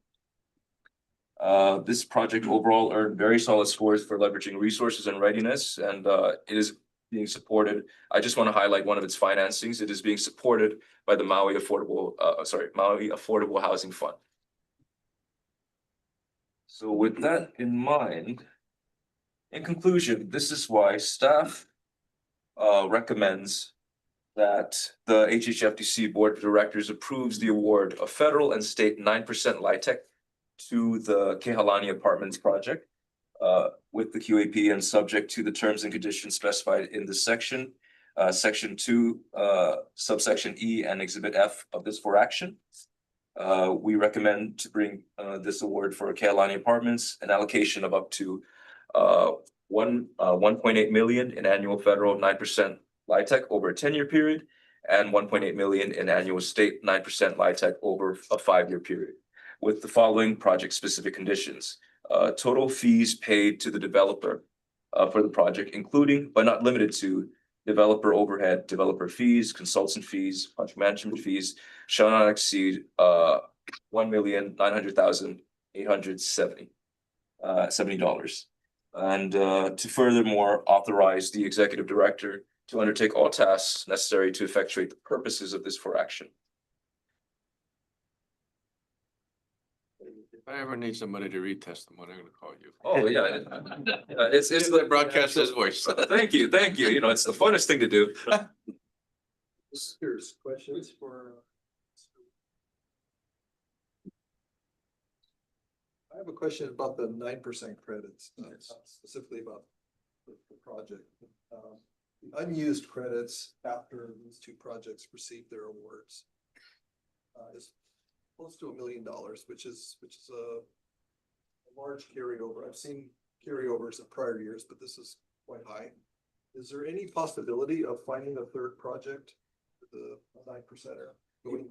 This project overall earned very solid scores for leveraging resources and readiness, and it is being supported. I just want to highlight one of its financings. It is being supported by the Maui Affordable Housing Fund. So with that in mind, in conclusion, this is why staff recommends that the HHFDC Board of Directors approves the award of federal and state 9% LIHTC to the Kehalani Apartments project with the QAP and subject to the terms and conditions specified in this section, section 2, subsection E and exhibit F of this for action. We recommend to bring this award for Kehalani Apartments an allocation of up to 1.8 million in annual federal 9% LIHTC over a 10-year period, and 1.8 million in annual state 9% LIHTC over a 5-year period, with the following project-specific conditions. Total fees paid to the developer for the project, including but not limited to developer overhead, developer fees, consultant fees, project management fees, shall not exceed $1,900,870. And to furthermore authorize the executive director to undertake all tasks necessary to effectuate the purposes of this for action. If I ever need somebody to read testimony, I'm gonna call you. Oh, yeah. It's The broadcaster's voice. Thank you. It's the funnest thing to do. Here's questions for. I have a question about the 9% credits, specifically about the project. The unused credits after these 2 projects received their awards is close to $1 million, which is a large carryover. I've seen carryovers in prior years, but this is quite high. Is there any possibility of finding a 3rd project with the 9%er,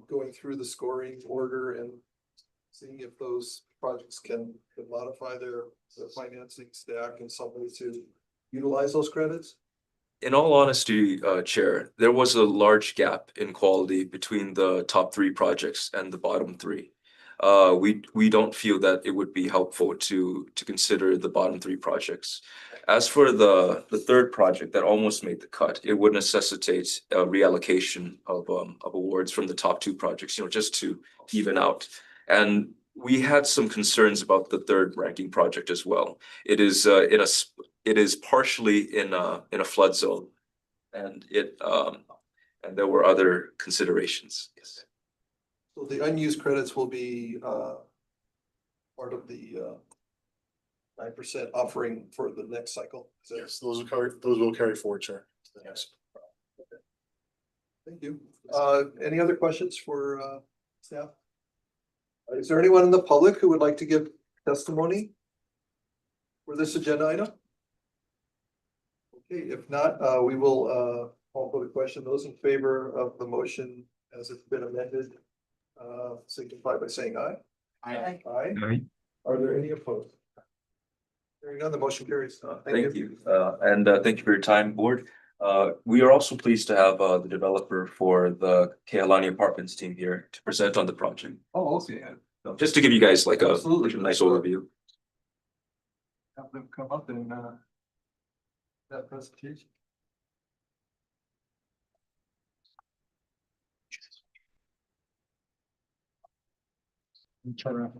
going through the scoring order and seeing if those projects can modify their financing stack and some way to utilize those credits? In all honesty, Chair, there was a large gap in quality between the top 3 projects and the bottom 3. We don't feel that it would be helpful to consider the bottom 3 projects. As for the 3rd project that almost made the cut, it would necessitate a reallocation of awards from the top 2 projects, just to even out. And we had some concerns about the 3rd ranking project as well. It is partially in a flood zone, and there were other considerations. Yes. So the unused credits will be part of the 9% offering for the next cycle. Yes, those will carry forward, Chair. Yes. Thank you. Any other questions for staff? Is there anyone in the public who would like to give testimony for this agenda item? Okay, if not, we will call for the question. Those in favor of the motion as it's been amended, signify by saying aye. Aye. Aye. Aye. Are there any opposed? Hearing none, the motion carries. Thank you. And thank you for your time, board. We are also pleased to have the developer for the Kehalani Apartments team here to present on the project. Oh, okay. So just to give you guys like a Absolutely. nice overview. Have them come up and that presentation. Turn around.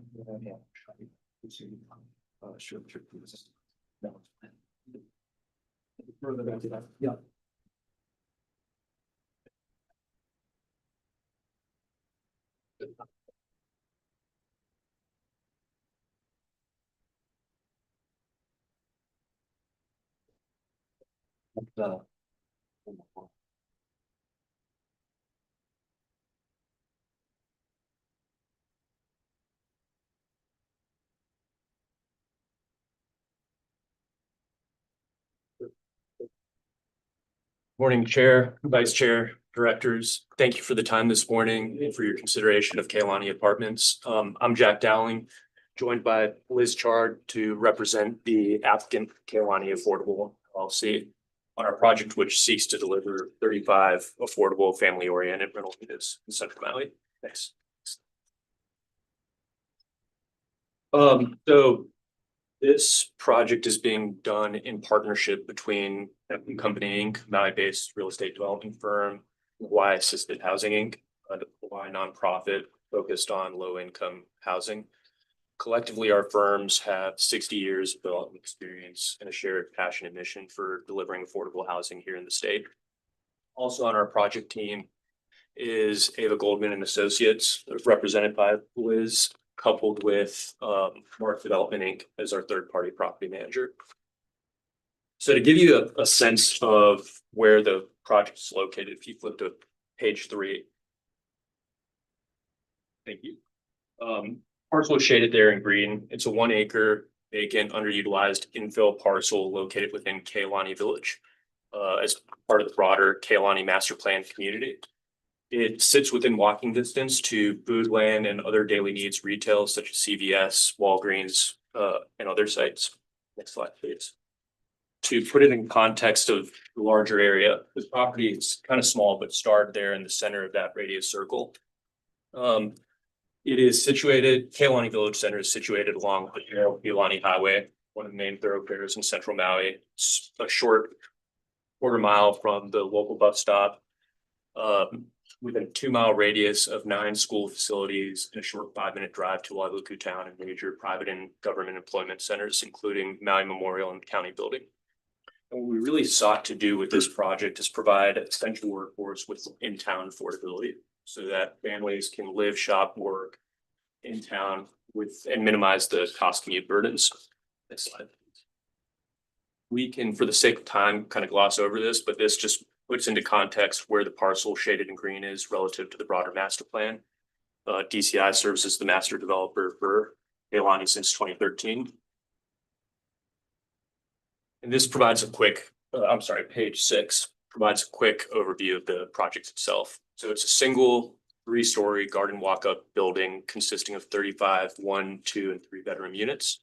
Sure. Further back to that, yeah. Morning, Chair, Vice Chair, Directors. Thank you for the time this morning and for your consideration of Kailani Apartments. I'm Jack Dowling, joined by Liz Chard to represent the applicant Kailani Affordable LLC on our project, which seeks to deliver 35 affordable family-oriented rental units in Central Maui. Thanks. So this project is being done in partnership between Equity Company Inc., Maui-based real estate development firm, Hawaii Assisted Housing Inc., a Hawaii nonprofit focused on low-income housing. Collectively, our firms have 60 years of development experience and a shared passion and mission for delivering affordable housing here in the state. Also on our project team is Ava Goldman and Associates, represented by Liz, coupled with Mark Development Inc. as our third-party property manager. So to give you a sense of where the project is located, if you flip to page 3. Thank you. Parcel is shaded there in green. It's a 1 acre vacant underutilized infill parcel located within Kailani Village as part of the broader Kailani Master Plan community. It sits within walking distance to Foodland and other daily needs retail such as CVS, Walgreens, and other sites. Next slide, please. To put it in context of the larger area, the property is kind of small, but starred there in the center of that radius circle. It is situated, Kailani Village Center is situated along the Kailani Highway, one of the main thoroughfares in central Maui. It's a short quarter-mile from the local bus stop. Within a 2-mile radius of 9 school facilities and a short 5-minute drive to Wailuku Town and major private and government employment centers, including Maui Memorial and County Building. And what we really sought to do with this project is provide essential workforce with in-town affordability so that families can live, shop, work in town with and minimize the cost commute burdens. Next slide. We can, for the sake of time, kind of gloss over this, but this just puts into context where the parcel shaded in green is relative to the broader master plan. DCI serves as the master developer for Kailani since 2013. And this provides a quick, page 6 provides a quick overview of the project itself. So it's a single 3-story garden walk-up building consisting of 35 1, 2, and 3-bedroom units.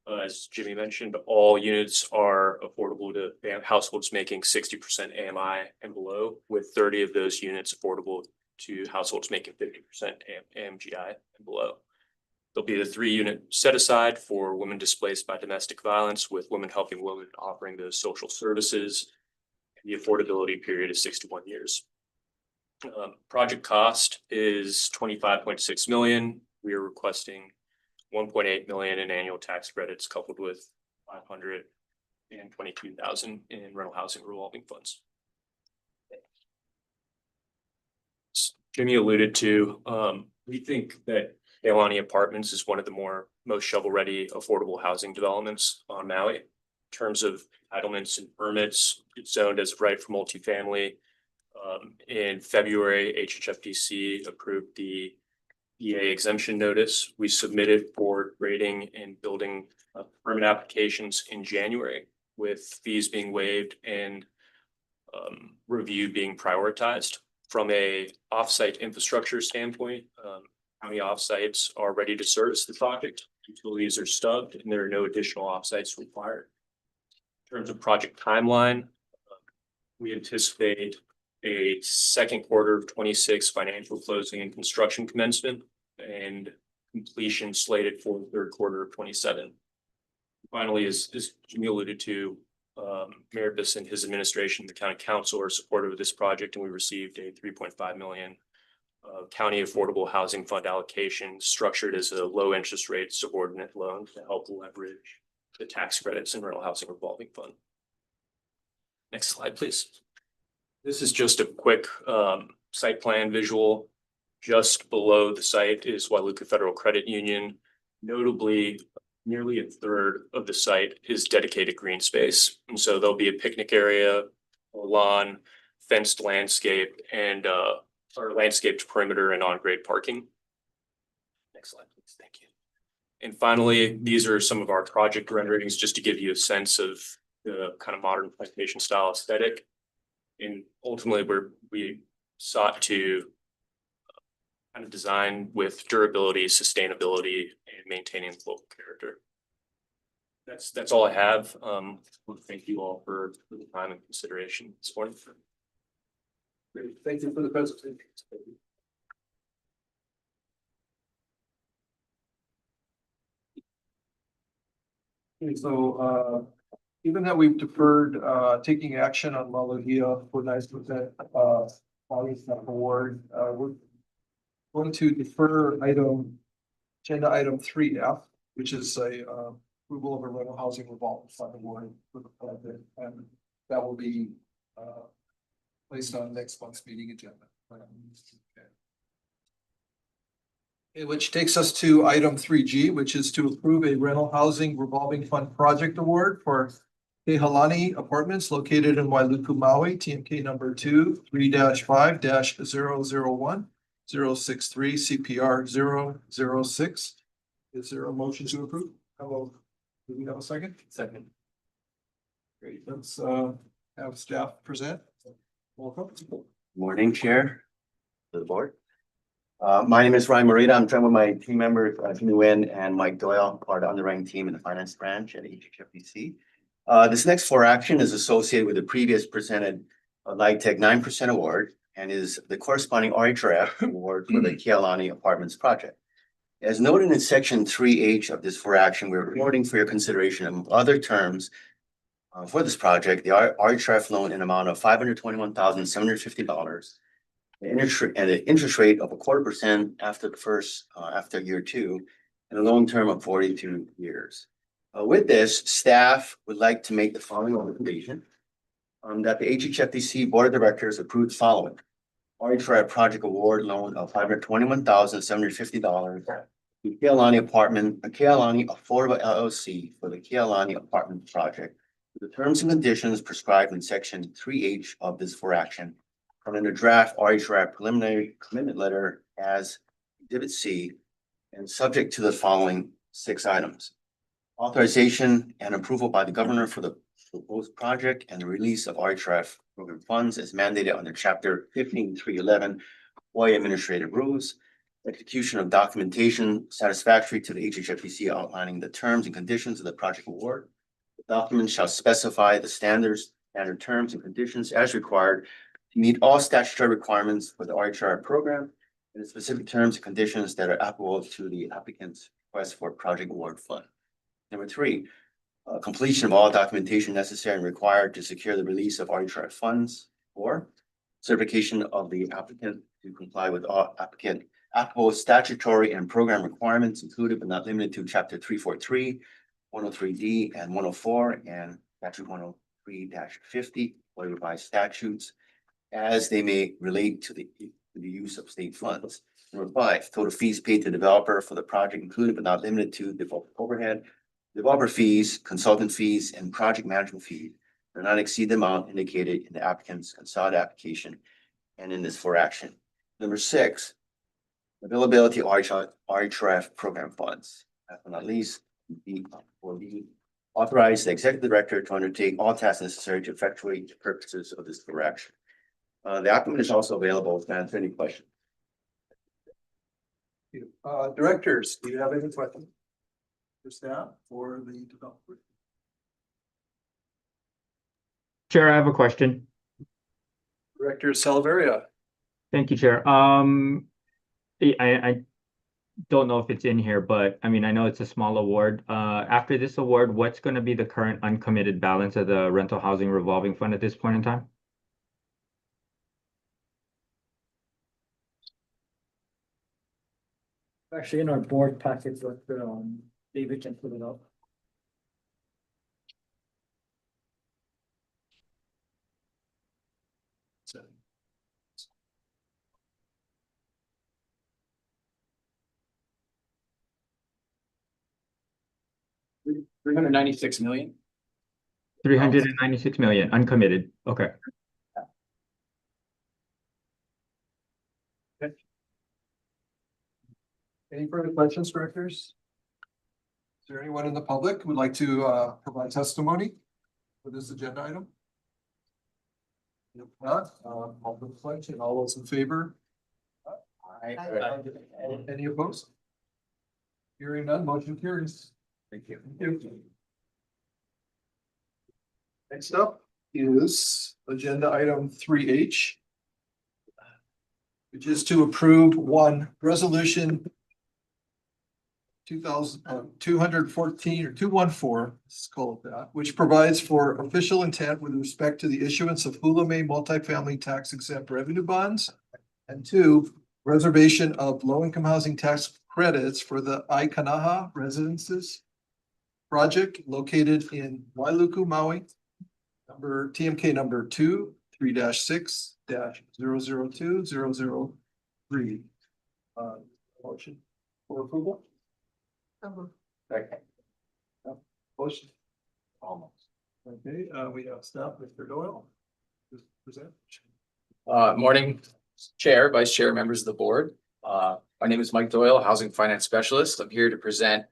As Jimmy mentioned, all units are affordable to households making 60% AMI and below, with 30 of those units affordable to households making 50% AMGI and below. There'll be the 3-unit set aside for women displaced by domestic violence, with Women Helping Women offering those social services. The affordability period is 61 years. Project cost is $25.6 million. We are requesting $1.8 million in annual tax credits coupled with $522,000 in rental housing revolving funds. Jimmy alluded to, we think that Kailani Apartments is one of the most shovel-ready affordable housing developments on Maui. In terms of entitlements and permits, it's zoned as right for multifamily. In February, HHFDC approved the EA exemption notice. We submitted for grading and building permit applications in January, with fees being waived and review being prioritized. From a offsite infrastructure standpoint, county offsites are ready to service the project. Utilities are stubbed and there are no additional offsites required. In terms of project timeline, we anticipate a second quarter of 26 financial closing and construction commencement and completion slated for the third quarter of 27. Finally, as Jimmy alluded to, Mayor Biss and his administration, the county council, are supportive of this project, and we received a $3.5 million county affordable housing fund allocation structured as a low interest rate subordinate loan to help leverage the tax credits and rental housing revolving fund. Next slide, please. This is just a quick site plan visual. Just below the site is Wailuku Federal Credit Union. Notably, nearly a third of the site is dedicated green space. And so there'll be a picnic area, a lawn, fenced landscape, and or landscaped perimeter and on-grade parking. Next slide, please. Thank you. And finally, these are some of our project renderings just to give you a sense of the kind of modern plantation style aesthetic. And ultimately, we sought to kind of design with durability, sustainability, and maintaining local character. That's all I have. Thank you all for the time and consideration this morning. Great. Thank you for the presentation. Okay, so given that we've deferred taking action on Mauna Kea for 9% August award, we're going to defer agenda item 3F, which is a approval of a rental housing revolving fund award for the project, and that will be placed on next month's meeting agenda. Okay, which takes us to item 3G, which is to approve a rental housing revolving fund project award for Kehalani Apartments located in Wailuku, Maui, TMK number 23-5-001-063 CPR 006. Is there a motion to approve? Hello, do we have a second? Second. Great, let's have staff present. Welcome. Morning, Chair, to the board. My name is Ryan Morita. I'm joined with my team members, Jimmy Nguyen and Mike Doyle, part of the underwriting team in the finance branch at HHFDC. This next floor action is associated with the previous presented LIHTC 9% award and is the corresponding RHRF award for the Kehalani Apartments project. As noted in section 3H of this floor action, we're reporting for your consideration of other terms for this project, the RHRF loan in amount of $521,750. And the interest rate of 0.25% after year 2, and a loan term of 42 years. With this, staff would like to make the following recommendation: that the HHFDC Board of Directors approve the following: RHRF project award loan of $521,750 to Kehalani Affordable LLC for the Kehalani Apartment project. The terms and conditions prescribed in section 3H of this for action from the draft RHRF preliminary commitment letter as Exhibit C, and subject to the following 6 items: authorization and approval by the governor for the proposed project and the release of RHRF program funds as mandated under Chapter 15.311 Hawaii Administrative Rules, execution of documentation satisfactory to the HHFDC outlining the terms and conditions of the project award. The document shall specify the standard terms and conditions as required to meet all statutory requirements for the RHR program and the specific terms and conditions that are applicable to the applicant's request for project award fund. Number 3, completion of all documentation necessary and required to secure the release of RHR funds. 4, certification of the applicant to comply with all applicable statutory and program requirements included but not limited to Chapter 343, 103D, and 104, and Statute 103-50, or revised statutes, as they may relate to the use of state funds. Number 5, total fees paid to developer for the project included but not limited to developer overhead, developer fees, consultant fees, and project management fees do not exceed the amount indicated in the applicant's consolidated application and in this for action. Number 6, availability of RHRF program funds. Last but not least, authorize the executive director to undertake all tasks necessary to effectuate the purposes of this direction. The applicant is also available to answer any questions. Directors, do you have any questions for staff or the developer? Chair, I have a question. Director Salaveria. Thank you, Chair. I don't know if it's in here, but I mean, I know it's a small award. After this award, what's going to be the current uncommitted balance of the rental housing revolving fund at this point in time? Actually, in our board package, but David can put it up. $396 million. 396 million uncommitted. Okay. Any further questions, directors? Is there anyone in the public who would like to provide testimony for this agenda item? If not, I'll put the pledge and all those in favor. Any opposed? Hearing none, motion carries. Thank you. Thank you. Next up is agenda item 3H, which is to approve one resolution 2,214 or 214, let's call it that, which provides for official intent with respect to the issuance of Hula May multifamily tax exempt revenue bonds. And two, reservation of low-income housing tax credits for the Aikanaha Residences project located in Wailuku, Maui. TMK number 3-6-002-003. Motion for approval. Second. Motion. Almost. Okay, we have staff, Mr. Doyle. Just present. Morning, Chair, Vice Chair, members of the board. My name is Mike Doyle, Housing Finance Specialist. I'm here to present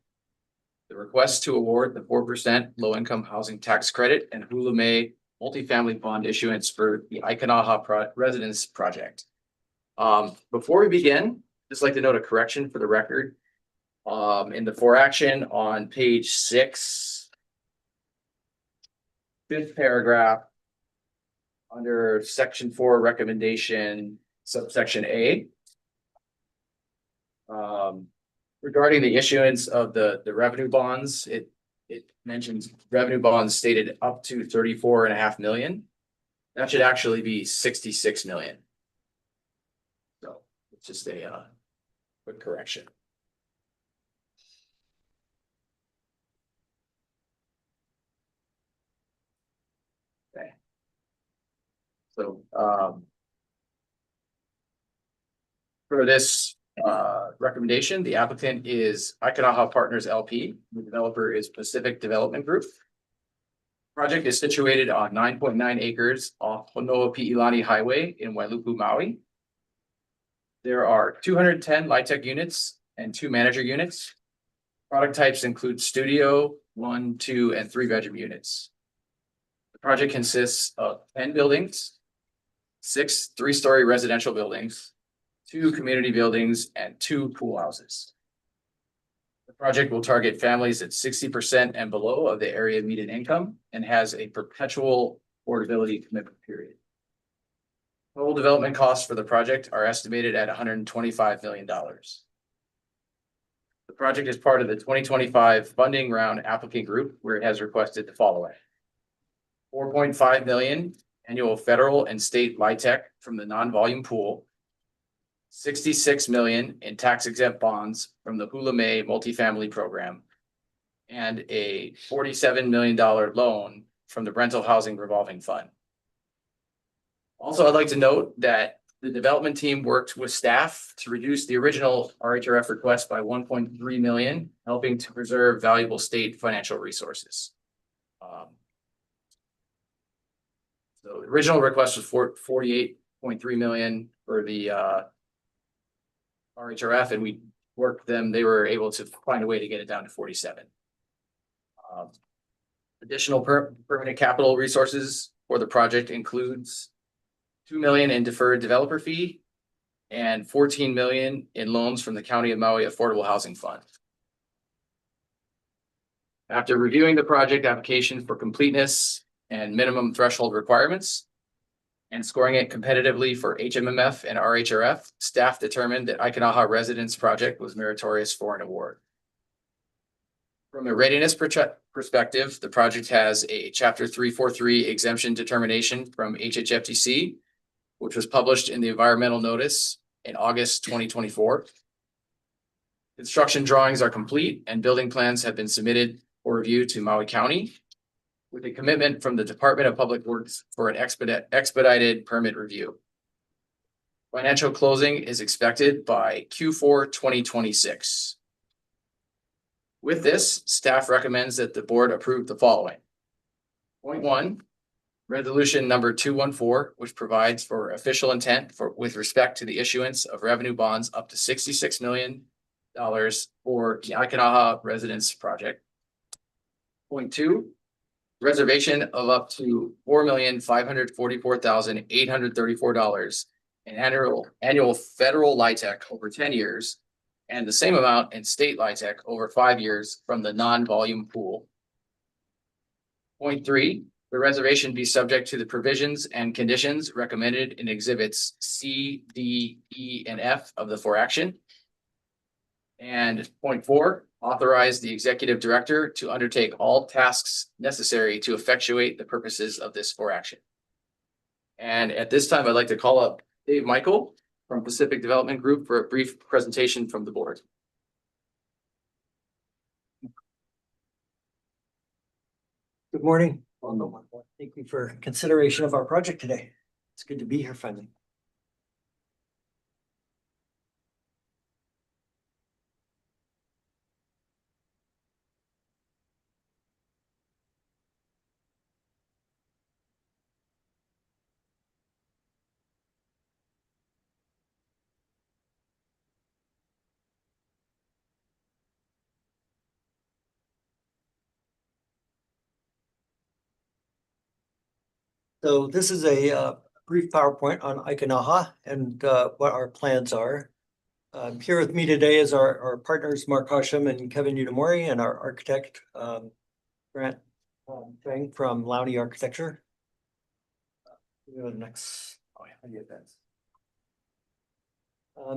the request to award the 4% low-income housing tax credit and Hula May multifamily bond issuance for the Aikanaha Residence Project. Before we begin, just like to note a correction for the record. In the for action on page 6, 5th paragraph, under section 4 recommendation, subsection A. Regarding the issuance of the revenue bonds, it mentions revenue bonds stated up to 34.5 million. That should actually be 66 million. So it's just a quick correction. Okay. So for this recommendation, the applicant is Aikanaha Partners LP. The developer is Pacific Development Group. Project is situated on 9.9 acres off Honoapi'ilani Highway in Wailuku, Maui. There are 210 LIHTC units and 2 manager units. Product types include studio, 1, 2, and 3 bedroom units. The project consists of 10 buildings, 6 3-story residential buildings, 2 community buildings, and 2 pool houses. The project will target families at 60% and below of the area median income and has a perpetual affordability commitment period. Total development costs for the project are estimated at $125 million. The project is part of the 2025 funding round applicant group, where it has requested the following: $4.5 million annual federal and state LIHTC from the non-volume pool, $66 million in tax exempt bonds from the Hula May multifamily program, and a $47 million loan from the rental housing revolving fund. Also, I'd like to note that the development team worked with staff to reduce the original RHRF request by 1.3 million, helping to preserve valuable state financial resources. So the original request was for 48.3 million for the RHRF, and we worked them. They were able to find a way to get it down to 47. Additional permanent capital resources for the project includes 2 million in deferred developer fee and 14 million in loans from the County of Maui Affordable Housing Fund. After reviewing the project application for completeness and minimum threshold requirements and scoring it competitively for HMMF and RHRF, staff determined that Aikanaha Residence Project was meritorious for an award. From a readiness perspective, the project has a Chapter 343 exemption determination from HHFDC, which was published in the environmental notice in August 2024. Construction drawings are complete and building plans have been submitted for review to Maui County with a commitment from the Department of Public Works for an expedited permit review. Financial closing is expected by Q4 2026. With this, staff recommends that the board approve the following. Point 1, resolution number 214, which provides for official intent with respect to the issuance of revenue bonds up to $66 million for the Aikanaha Residence Project. Point 2, reservation of up to $4,544,834 in annual federal LIHTC over 10 years, and the same amount in state LIHTC over 5 years from the non-volume pool. Point 3, the reservation be subject to the provisions and conditions recommended in exhibits C, D, E, and F of the foraction. And point 4, authorize the executive director to undertake all tasks necessary to effectuate the purposes of this foraction. And at this time, I'd like to call up Dave Michael from Pacific Development Group for a brief presentation from the board. Good morning. Thank you for consideration of our project today. It's good to be here finally. So this is a brief PowerPoint on Aikanaha and what our plans are. Here with me today is our partners, Mark Hosham and Kevin Unamori, and our architect, Grant Chang from Lowney Architecture. Go to the next.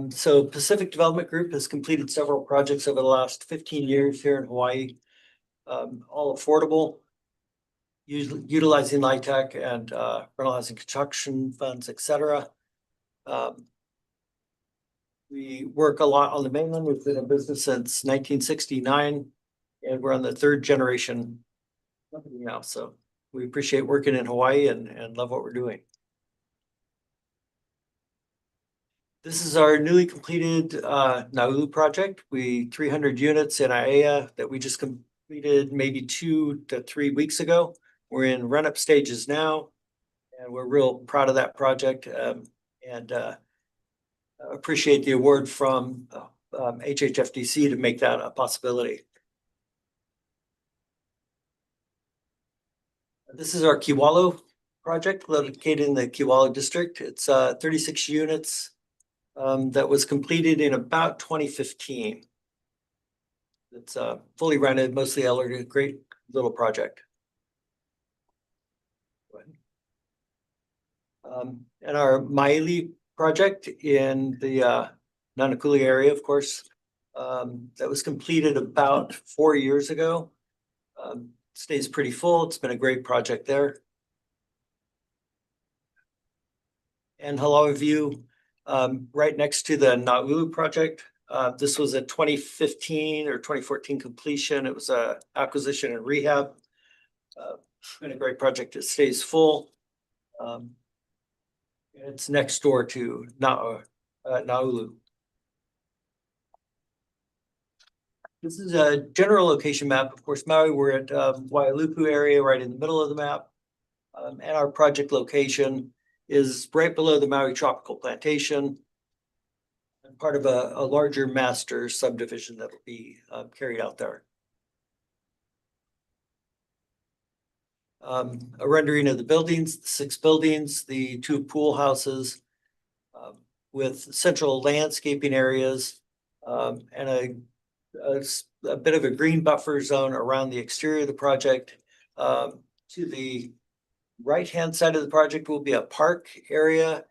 So Pacific Development Group has completed several projects over the last 15 years here in Hawaii, all affordable, utilizing LIHTC and rental housing construction funds, etc. We work a lot on the mainland. We've been in business since 1969, and we're on the 3rd generation company now. So we appreciate working in Hawaii and love what we're doing. This is our newly completed Naulu project. 300 units in Aiea that we just completed maybe 2 to 3 weeks ago. We're in run-up stages now, and we're real proud of that project and appreciate the award from HHFDC to make that a possibility. This is our Kiwalo project located in the Kiwalo district. It's 36 units that was completed in about 2015. It's fully rented, mostly elderly, great little project. And our Maili project in the Nanakuli area, of course, that was completed about 4 years ago. Stays pretty full. It's been a great project there. And Halawa View, right next to the Naulu project. This was a 2015 or 2014 completion. It was a acquisition and rehab. Been a great project. It stays full. It's next door to Naulu. This is a general location map. Of course, Maui, we're at Waialupu area, right in the middle of the map. And our project location is right below the Maui Tropical Plantation and part of a larger master subdivision that will be carried out there. A rendering of the buildings, 6 buildings, the 2 pool houses with central landscaping areas and a bit of a green buffer zone around the exterior of the project. To the right-hand side of the project will be a park area,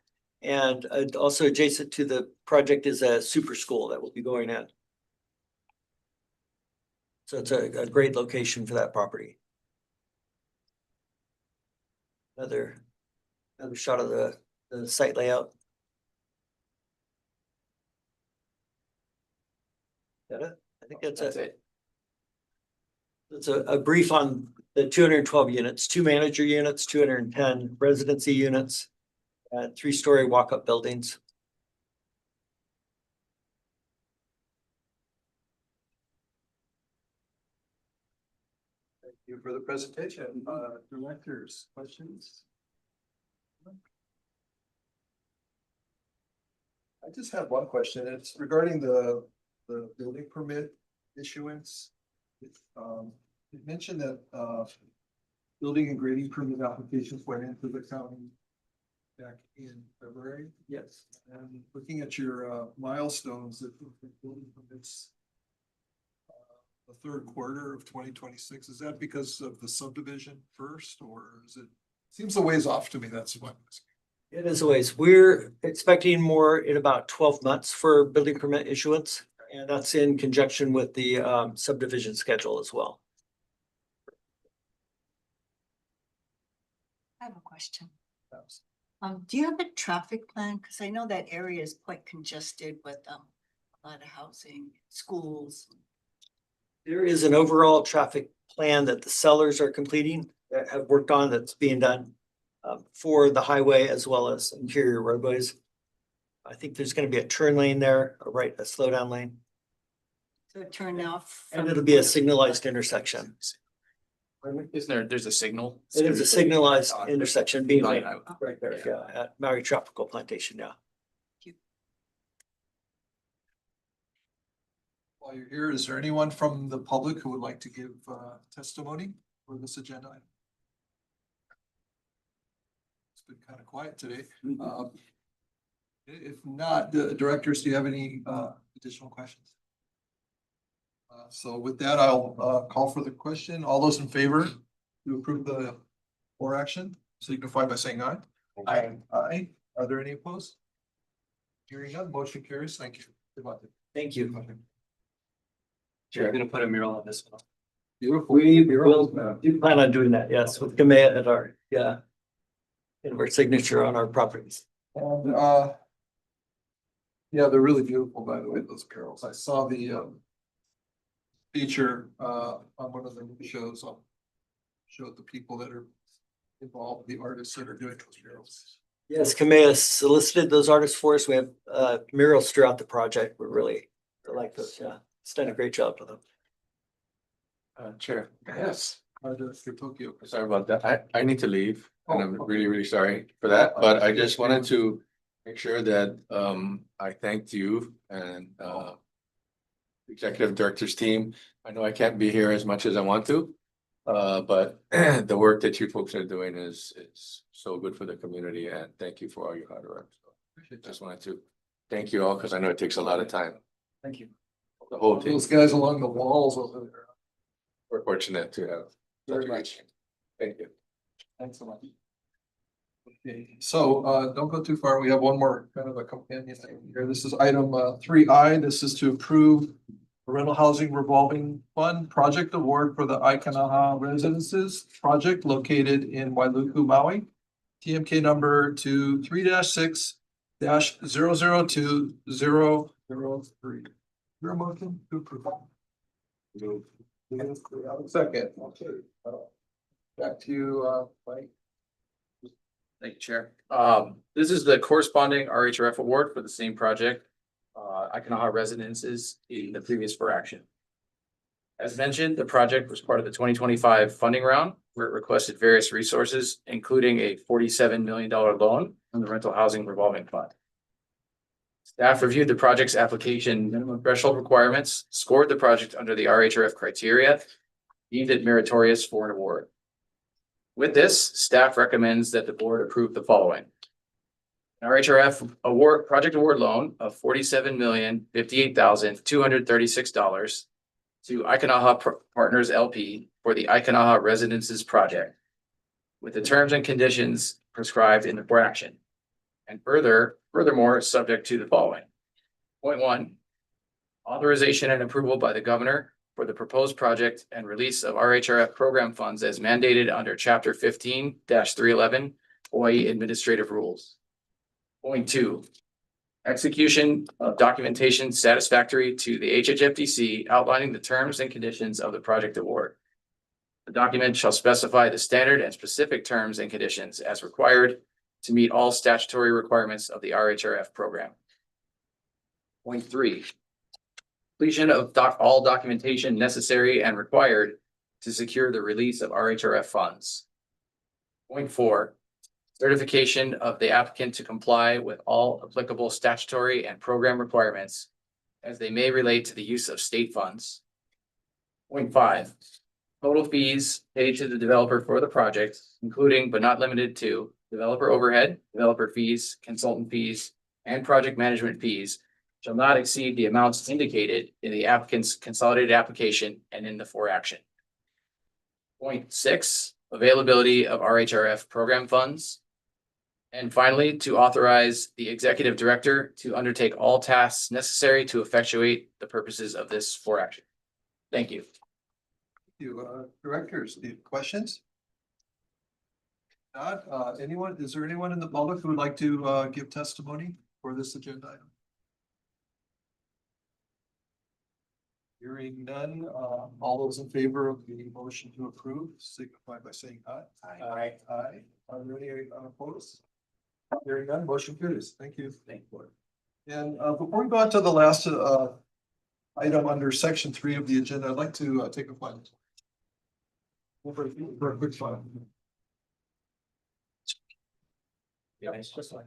and also adjacent to the project is a super school that will be going in. So it's a great location for that property. Another shot of the site layout. That it? I think that's That's it. it. It's a brief on the 212 units, 2 manager units, 210 residency units, and 3-story walk-up buildings. Thank you for the presentation. Directors, questions? I just have one question. It's regarding the building permit issuance. You mentioned that building and grading permit applications went into the county back in February. Yes. And looking at your milestones, that building permits the third quarter of 2026, is that because of the subdivision first, or is it? Seems a ways off to me, that's what. It is a ways. We're expecting more in about 12 months for building permit issuance, and that's in conjunction with the subdivision schedule as well. I have a question. Do you have a traffic plan? Because I know that area is quite congested with a lot of housing, schools. There is an overall traffic plan that the sellers are completing, that have worked on, that's being done for the highway as well as interior roadways. I think there's going to be a turn lane there, a slow down lane, So turn off. and it'll be a signalized intersection. Isn't there's a signal? It is a signalized intersection being Right. right there, yeah, at Maui Tropical Plantation, yeah. While you're here, is there anyone from the public who would like to give testimony for this agenda item? It's been kind of quiet today. If not, the directors, do you have any additional questions? So with that, I'll call for the question. All those in favor to approve the board action, signify by saying aye. Aye. Aye. Are there any opposed? Hearing none, motion carries. Thank you. Good luck. Thank you. You're gonna put a mural on this one. Beautiful. We will do plan on doing that, yes, with Kamea at our, yeah. And our signature on our properties. And yeah, they're really beautiful, by the way, those murals. I saw the feature on one of the shows. Showed the people that are involved, the artists that are doing those murals. Yes, Kamea solicited those artists for us. We have murals throughout the project. We're really, I like those, yeah. It's done a great job with them. Chair. Yes. Director Tokyo. Sorry about that. I need to leave and I'm Oh, really, really sorry for that, but I just wanted to make sure that I thanked you and executive director's team. I know I can't be here as much as I want to. But the work that you folks are doing is so good for the community, and thank you for all your hard work. So just wanted to thank you all because I know it takes a lot of time. Thank you. The whole team. Those guys along the walls over there. We're fortunate to have. Very much. Thank you. Thanks so much. Okay, so don't go too far. We have one more kind of a companion thing here. This is item 3I. This is to approve the rental housing revolving fund project award for the Aikanaha Residences project located in Wailuku, Maui. TMK number 23-6-002003. Your motion to approve. Second. Okay. Back to you, Mike. Thank you, Chair. This is the corresponding RHRF award for the same project. Aikanaha Residences in the previous for action. As mentioned, the project was part of the 2025 funding round where it requested various resources, including a $47 million loan from the Rental Housing Revolving Fund. Staff reviewed the project's application minimum threshold requirements, scored the project under the RHRF criteria, deemed it meritorious for an award. With this, staff recommends that the board approve the following. An RHRF award, project award loan of $47,058,236 to Aikanaha Partners LP for the Aikanaha Residences project, with the terms and conditions prescribed in the board action. And furthermore, subject to the following. Point 1, authorization and approval by the governor for the proposed project and release of RHRF program funds as mandated under Chapter 15-311 Hawaii Administrative Rules. Point 2, execution of documentation satisfactory to the HHFDC outlining the terms and conditions of the project award. The document shall specify the standard and specific terms and conditions as required to meet all statutory requirements of the RHRF program. Point 3. Completion of all documentation necessary and required to secure the release of RHRF funds. Point 4. Certification of the applicant to comply with all applicable statutory and program requirements as they may relate to the use of state funds. Point 5. Total fees paid to the developer for the project, including but not limited to developer overhead, developer fees, consultant fees, and project management fees shall not exceed the amounts indicated in the applicant's consolidated application and in the foreaction. Point 6, availability of RHRF program funds. And finally, to authorize the executive director to undertake all tasks necessary to effectuate the purposes of this foreaction. Thank you. Directors, any questions? Not, anyone, is there anyone in the public who would like to, give testimony for this agenda item? Hearing none, all those in favor of the motion to approve signify by saying aye. Aye. Aye. Are there any opposed? Hearing none, motion carries. Thank you. Thank you. And before we go on to the last item under section 3 of the agenda, I'd like to take a final. For a quick final. Yeah, it's just like.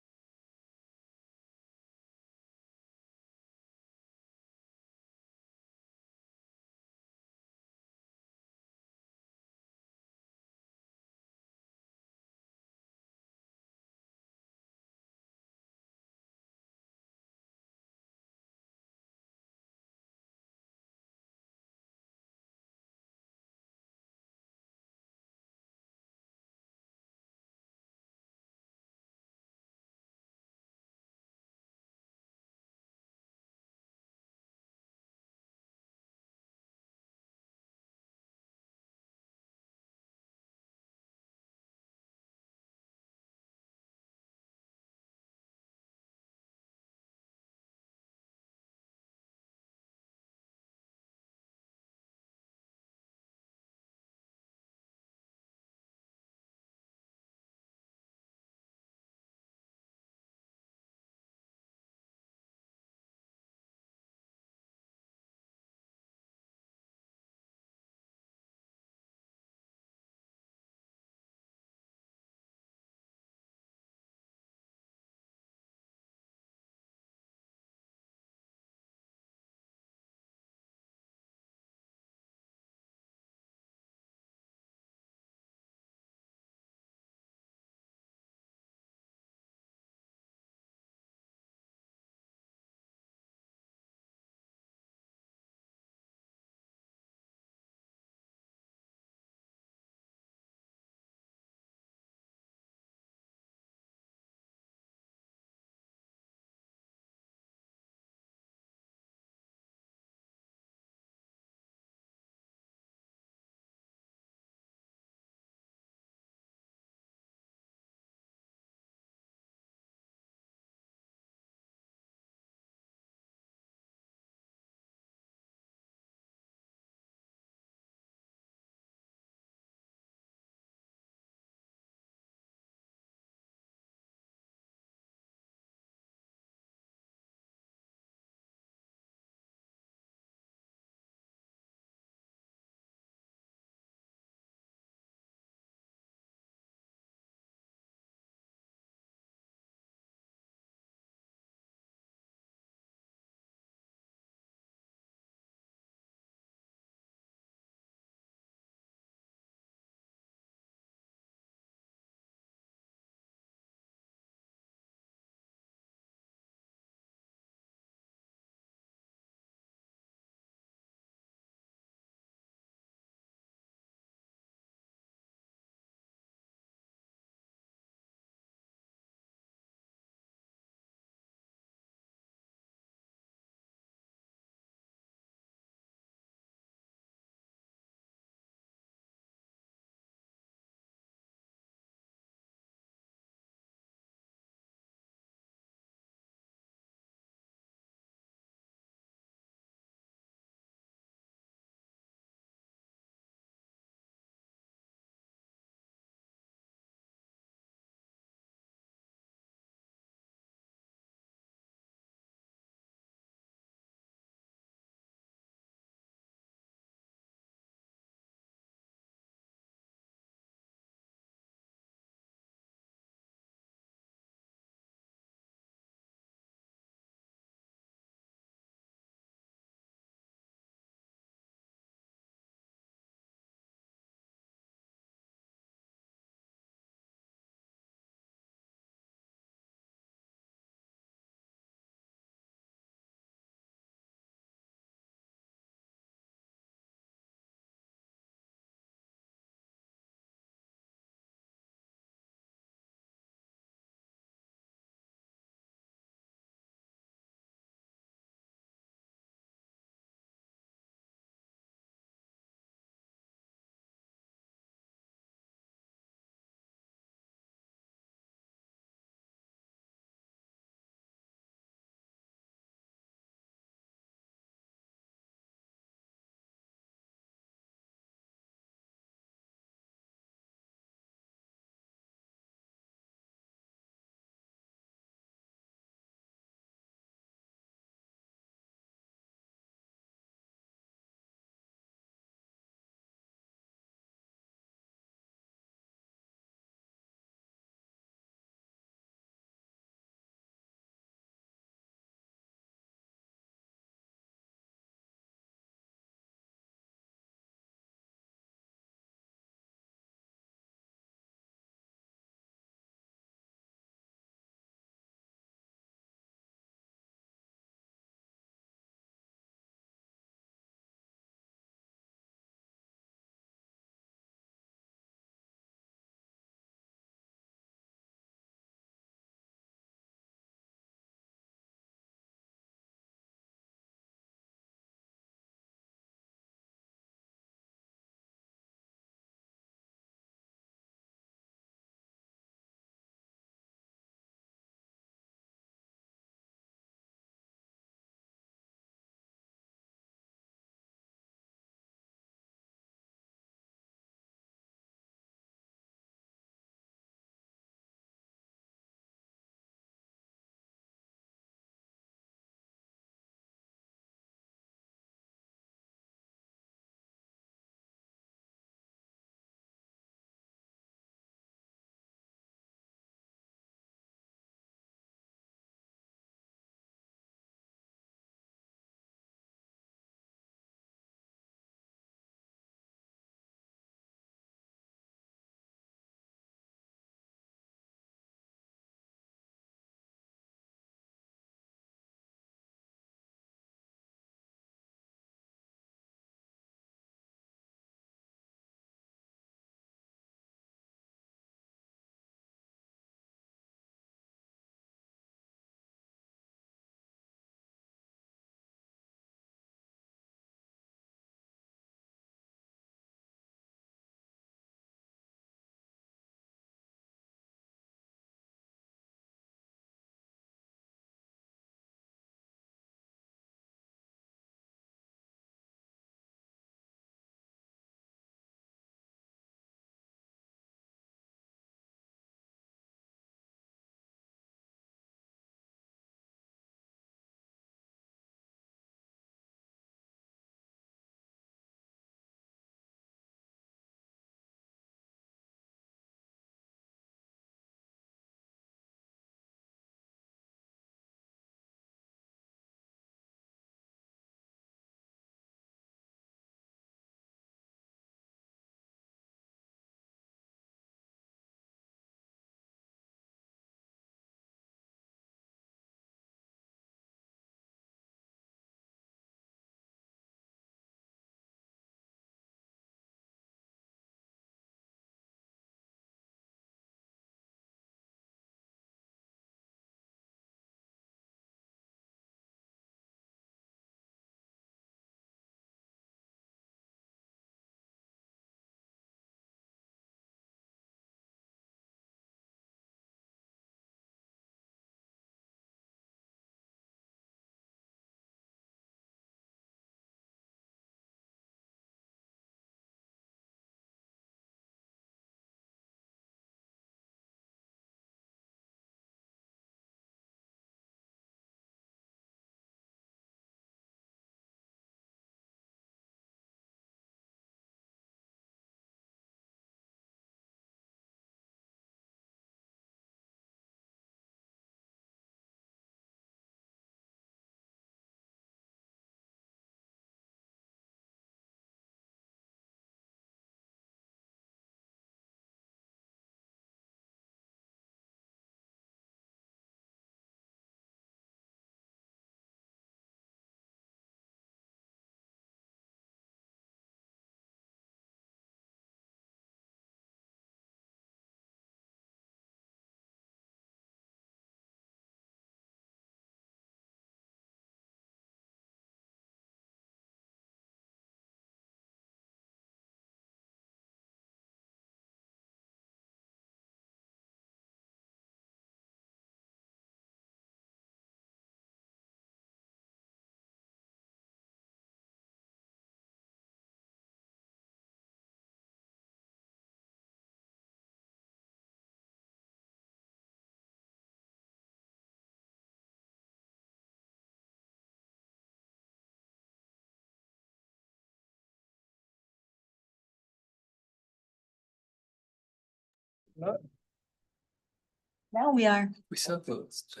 Now we are. We sent those to.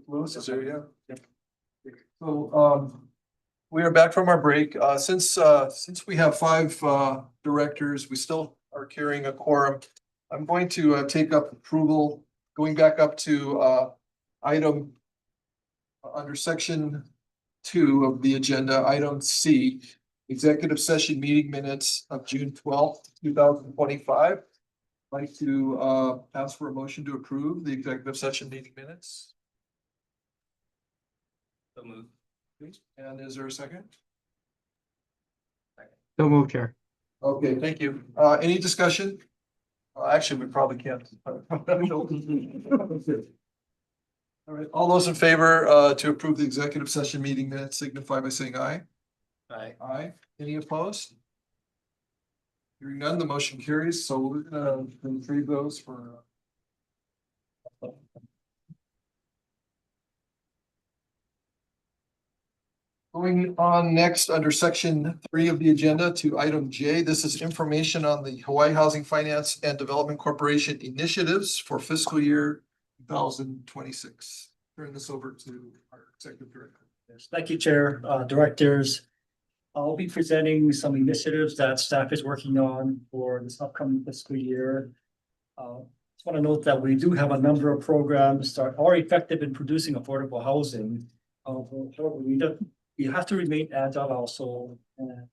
Louis is there, yeah. So, we are back from our break. Since we have five, directors, we still are carrying a quorum. I'm going to, take up approval, going back up to, item under section 2 of the agenda, item C, executive session meeting minutes of June 12th, 2025. I'd like to, ask for a motion to approve the executive session meeting minutes. So moved. And is there a second? So move, Chair. Okay, thank you. Any discussion? Actually, we probably can't. All right, all those in favor, to approve the executive session meeting minutes signify by saying aye. Aye. Aye. Any opposed? Hearing none, the motion carries, so we're gonna retrieve those for. Going on next under section 3 of the agenda to item J, this is information on the Hawaii Housing Finance and Development Corporation initiatives for fiscal year 2026. Turn this over to our executive director. Yes, thank you, Chair, Directors. I'll be presenting some initiatives that staff is working on for this upcoming fiscal year. Just want to note that we do have a number of programs that are effective in producing affordable housing. We have to remain agile also and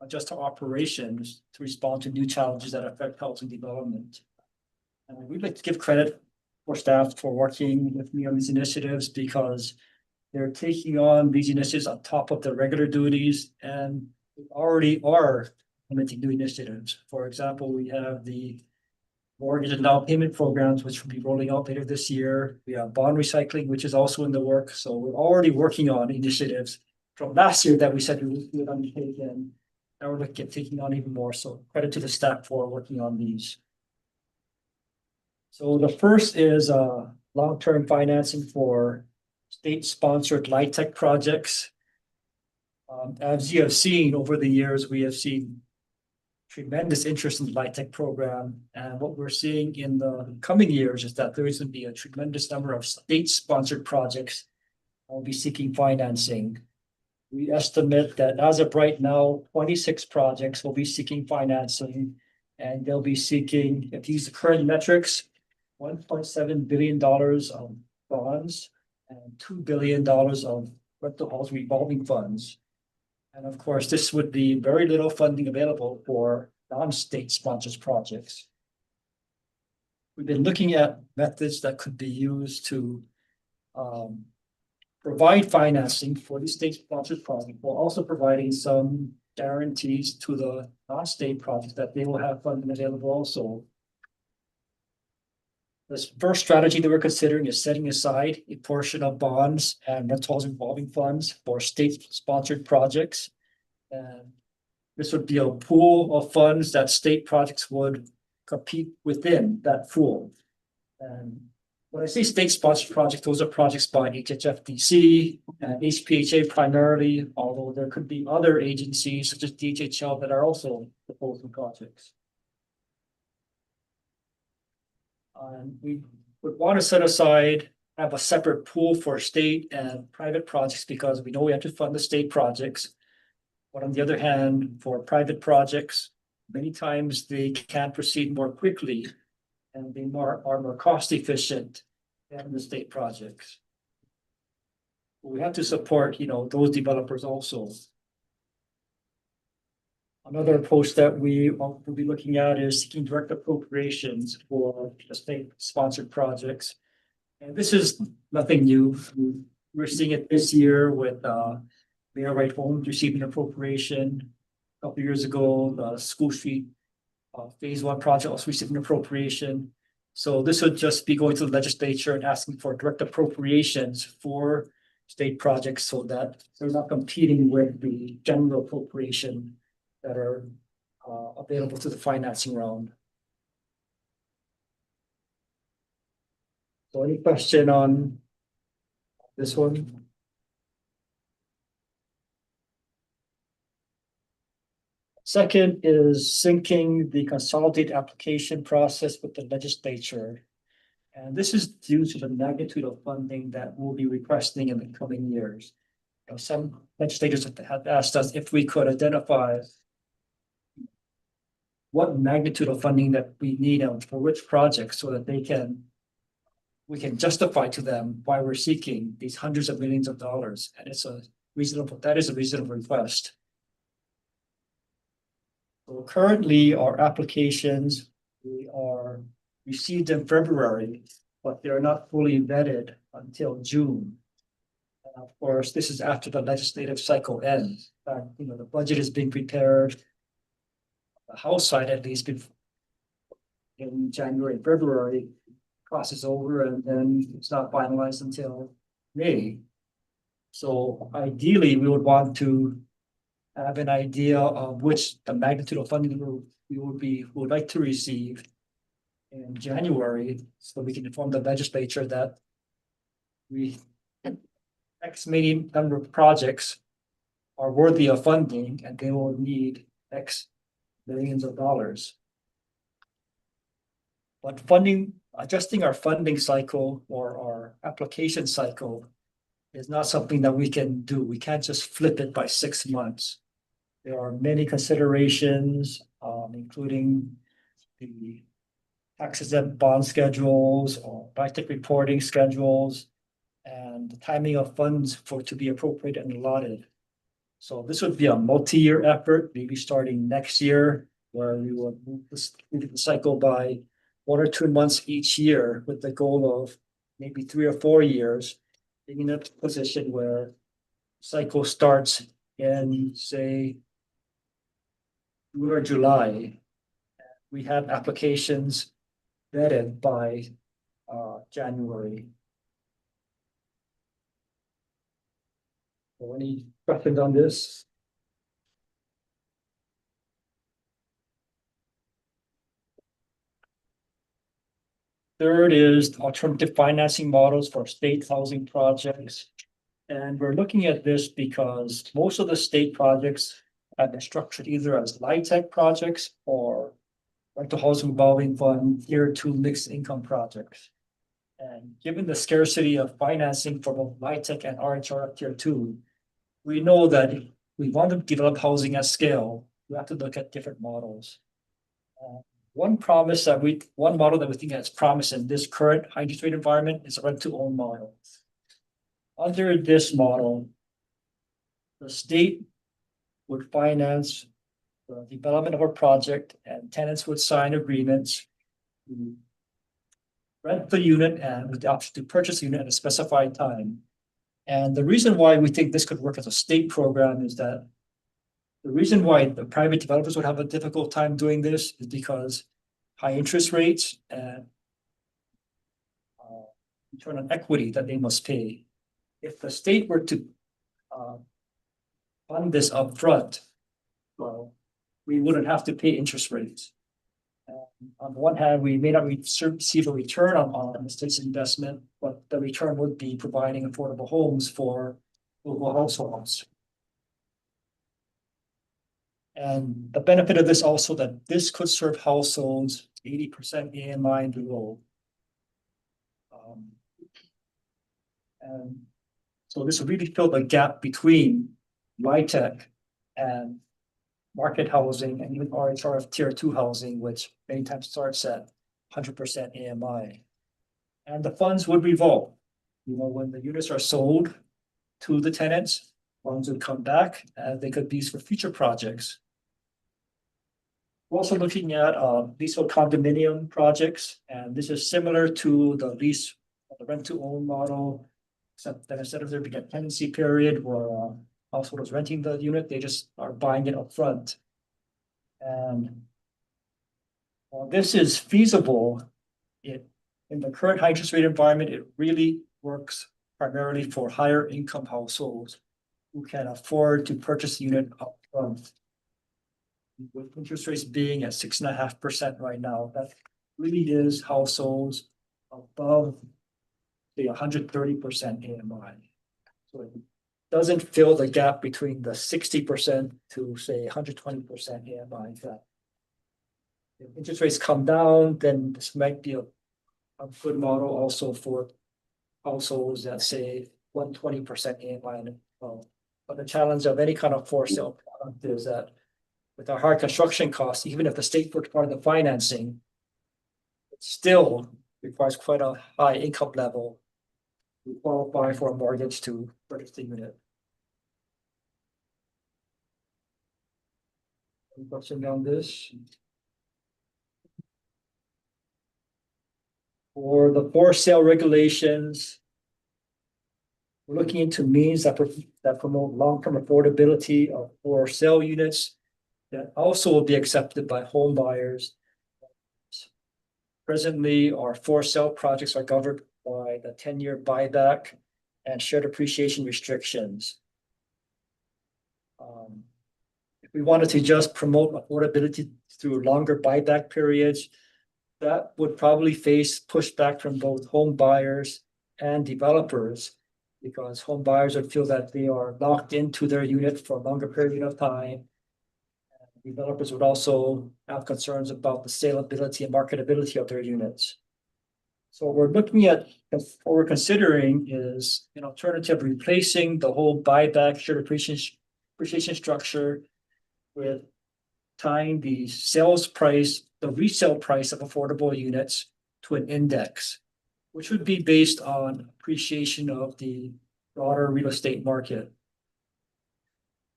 adjust our operations to respond to new challenges that affect housing development. And we'd like to give credit for staff for working with me on these initiatives because they're taking on these initiatives on top of their regular duties and we already are implementing new initiatives. For example, we have the mortgage and down payment programs, which will be rolling out later this year. We have bond recycling, which is also in the work. So we're already working on initiatives from last year that we said we would undertake, and now we're looking at taking on even more. So credit to the staff for working on these. So the first is long-term financing for state-sponsored LIHTC projects. As you have seen over the years, we have seen tremendous interest in the LIHTC program. And what we're seeing in the coming years is that there is going to be a tremendous number of state-sponsored projects that will be seeking financing. We estimate that as of right now, 26 projects will be seeking financing, and they'll be seeking, if you use the current metrics, $1.7 billion of bonds and $2 billion of rental house revolving funds. And of course, this would be very little funding available for non-state sponsored projects. We've been looking at methods that could be used to provide financing for the state-sponsored project, while also providing some guarantees to the non-state projects that they will have funding available also. This first strategy that we're considering is setting aside a portion of bonds and rentals involving funds for state-sponsored projects. And this would be a pool of funds that state projects would compete within that pool. And when I say state-sponsored projects, those are projects by HHFDC and HPHA primarily, although there could be other agencies such as DHHL that are also proposing projects. We would want to set aside, have a separate pool for state and private projects because we know we have to fund the state projects. But on the other hand, for private projects, many times they can proceed more quickly and they are more cost efficient than the state projects. We have to support, those developers also. Another approach that we will be looking at is seeking direct appropriations for the state-sponsored projects. And this is nothing new. We're seeing it this year with Mayor Right Homes receiving appropriation. A couple of years ago, the School Street Phase 1 project also received an appropriation. So this would just be going to the legislature and asking for direct appropriations for state projects so that they're not competing with the general appropriation that are available to the financing round. So any question on this one? Second is syncing the consolidated application process with the legislature. And this is due to the magnitude of funding that we'll be requesting in the coming years. Some legislators have asked us if we could identify what magnitude of funding that we need and for which projects so that we can justify to them why we're seeking these hundreds of millions of dollars. And that is a reasonable request. So currently, our applications, we are received in February, but they're not fully vetted until June. And of course, this is after the legislative cycle ends. The budget is being prepared. The House side at least in January, February, process over, and then it's not finalized until May. So ideally, we would want to have an idea of the magnitude of funding we would like to receive in January, so we can inform the legislature that X many number of projects are worthy of funding and they will need X millions of dollars. But adjusting our funding cycle or our application cycle is not something that we can do. We can't just flip it by 6 months. There are many considerations, including the tax exempt bond schedules or LIHTC reporting schedules and the timing of funds to be appropriated and allotted. So this would be a multi-year effort, maybe starting next year, where we will move the cycle by 1 or 2 months each year with the goal of maybe 3 or 4 years, being in a position where cycle starts in, say, June or July. We have applications vetted by January. So any questions on this? Third is alternative financing models for state housing projects. And we're looking at this because most of the state projects have been structured either as LIHTC projects or rental housing revolving fund tier 2 mixed income projects. And given the scarcity of financing for both LIHTC and RHRF tier 2, we know that if we want to develop housing at scale, we have to look at different models. One model that we think has promise in this current high interest rate environment is a rent-to-own model. Under this model, the state would finance the development of a project and tenants would sign agreements to rent the unit and with the option to purchase the unit at a specified time. And the reason why we think this could work as a state program is that the reason why the private developers would have a difficult time doing this is because high interest rates and return on equity that they must pay. If the state were to fund this upfront, well, we wouldn't have to pay interest rates. On the one hand, we may not receive a return on the state's investment, but the return would be providing affordable homes for local households. And the benefit of this also that this could serve households 80% AMI and below. And so this will really fill the gap between LIHTC and market housing and even RHRF tier 2 housing, which many times starts at 100% AMI. And the funds would revolve. When the units are sold to the tenants, funds would come back and they could be used for future projects. We're also looking at leasehold condominium projects, and this is similar to the rent-to-own model, except that instead of there being a tenancy period where household is renting the unit, they just are buying it up front. And while this is feasible, in the current high interest rate environment, it really works primarily for higher income households who can afford to purchase a unit up front. With interest rates being at 6.5% right now, that really is households above the 130% AMI. So it doesn't fill the gap between the 60% to say 120% AMI that. If interest rates come down, then this might be a good model also for households that say 120% AMI and above. But the challenge of any kind of for sale product is that with our high construction costs, even if the state were part of the financing, it still requires quite a high income level to qualify for a mortgage to purchase the unit. Any question on this? For the for sale regulations, we're looking into means that promote long-term affordability of for sale units that also will be accepted by home buyers. Presently, our for sale projects are governed by the 10-year buyback and shared appreciation restrictions. If we wanted to just promote affordability through longer buyback periods, that would probably face pushback from both home buyers and developers, because home buyers would feel that they are locked into their unit for a longer period of time. Developers would also have concerns about the saleability and marketability of their units. So what we're looking at, what we're considering is an alternative replacing the whole buyback shared appreciation structure with tying the sales price, the resale price of affordable units to an index, which would be based on appreciation of the broader real estate market.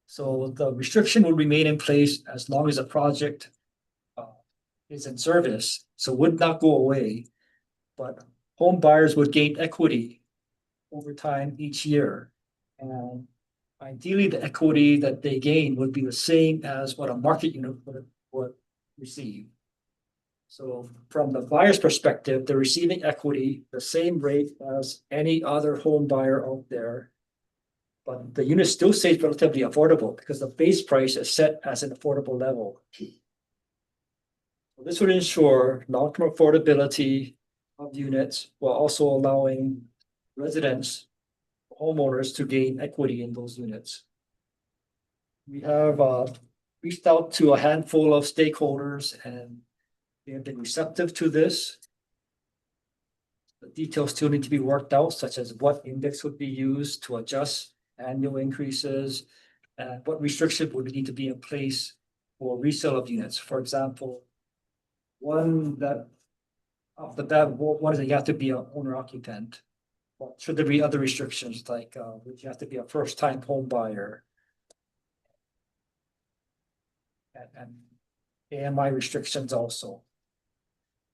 So the restriction will remain in place as long as the project is in service, so would not go away. But home buyers would gain equity over time each year. And ideally, the equity that they gain would be the same as what a market unit would receive. So from the buyer's perspective, they're receiving equity the same rate as any other home buyer out there. But the unit still stays relatively affordable because the base price is set as an affordable level. So this would ensure long-term affordability of units while also allowing residents, homeowners to gain equity in those units. We have reached out to a handful of stakeholders and they have been receptive to this. The details still need to be worked out, such as what index would be used to adjust annual increases, and what restriction would need to be in place for resale of units. For example, one that off the bat, one is that you have to be an owner occupant. Well, should there be other restrictions like would you have to be a first-time home buyer? And AMI restrictions also.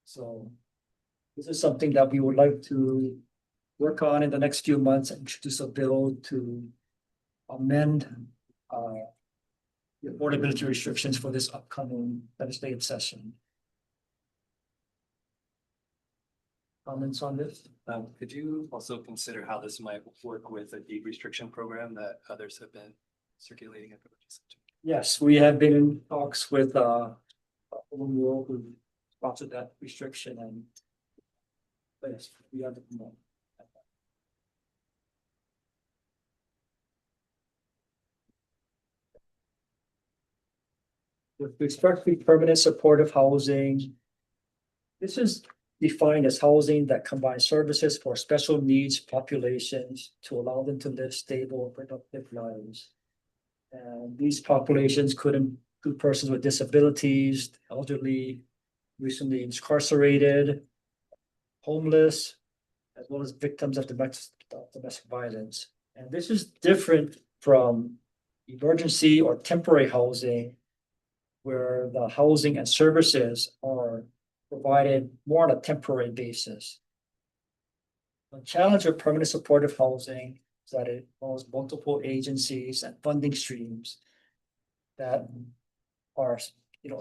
So this is something that we would like to work on in the next few months and introduce a bill to amend the affordability restrictions for this upcoming legislative session. Comments on this? Could you also consider how this might work with a deed restriction program that others have been circulating? Yes, we have been in talks with who sponsored that restriction, and yes, we have the more. With respect to permanent supportive housing, this is defined as housing that combines services for special needs populations to allow them to live stable, productive lives. And these populations could include persons with disabilities, elderly, recently incarcerated, homeless, as well as victims of domestic violence. And this is different from emergency or temporary housing, where the housing and services are provided more on a temporary basis. The challenge of permanent supportive housing is that it involves multiple agencies and funding streams that are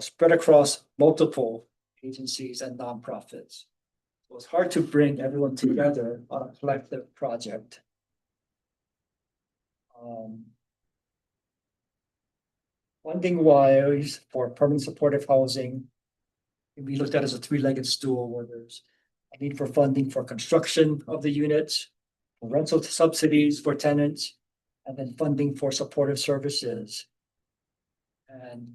spread across multiple agencies and nonprofits. So it's hard to bring everyone together on a collective project. Funding wise for permanent supportive housing, we looked at it as a three-legged stool where there's a need for funding for construction of the units, for rental subsidies for tenants, and then funding for supportive services. And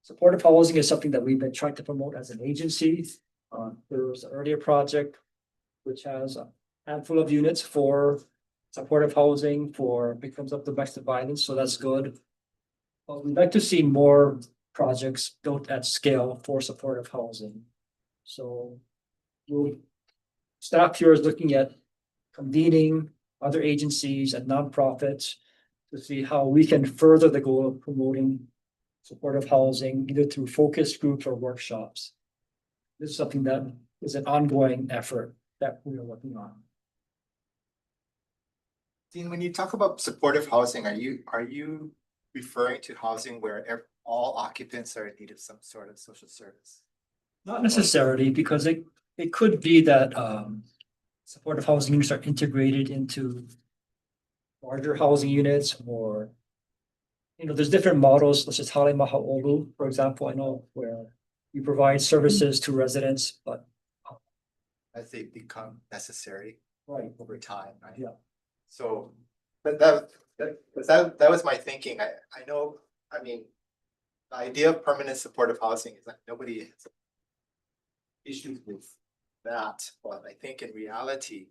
supportive housing is something that we've been trying to promote as an agency. There was an earlier project which has a handful of units for supportive housing for victims of domestic violence, so that's good. But we'd like to see more projects built at scale for supportive housing. So staff here is looking at convening other agencies and nonprofits to see how we can further the goal of promoting supportive housing, either through focus groups or workshops. This is something that is an ongoing effort that we are working on. Dean, when you talk about supportive housing, are you referring to housing where all occupants are in need of some sort of social service? Not necessarily, because it could be that supportive housing units are integrated into larger housing units, or there's different models such as Hale Mahaolu, for example, I know, where you provide services to residents, but as they become necessary right over time, right? Yeah. So, but that was my thinking. I know, I mean, the idea of permanent supportive housing is that nobody has issues with that, but I think in reality,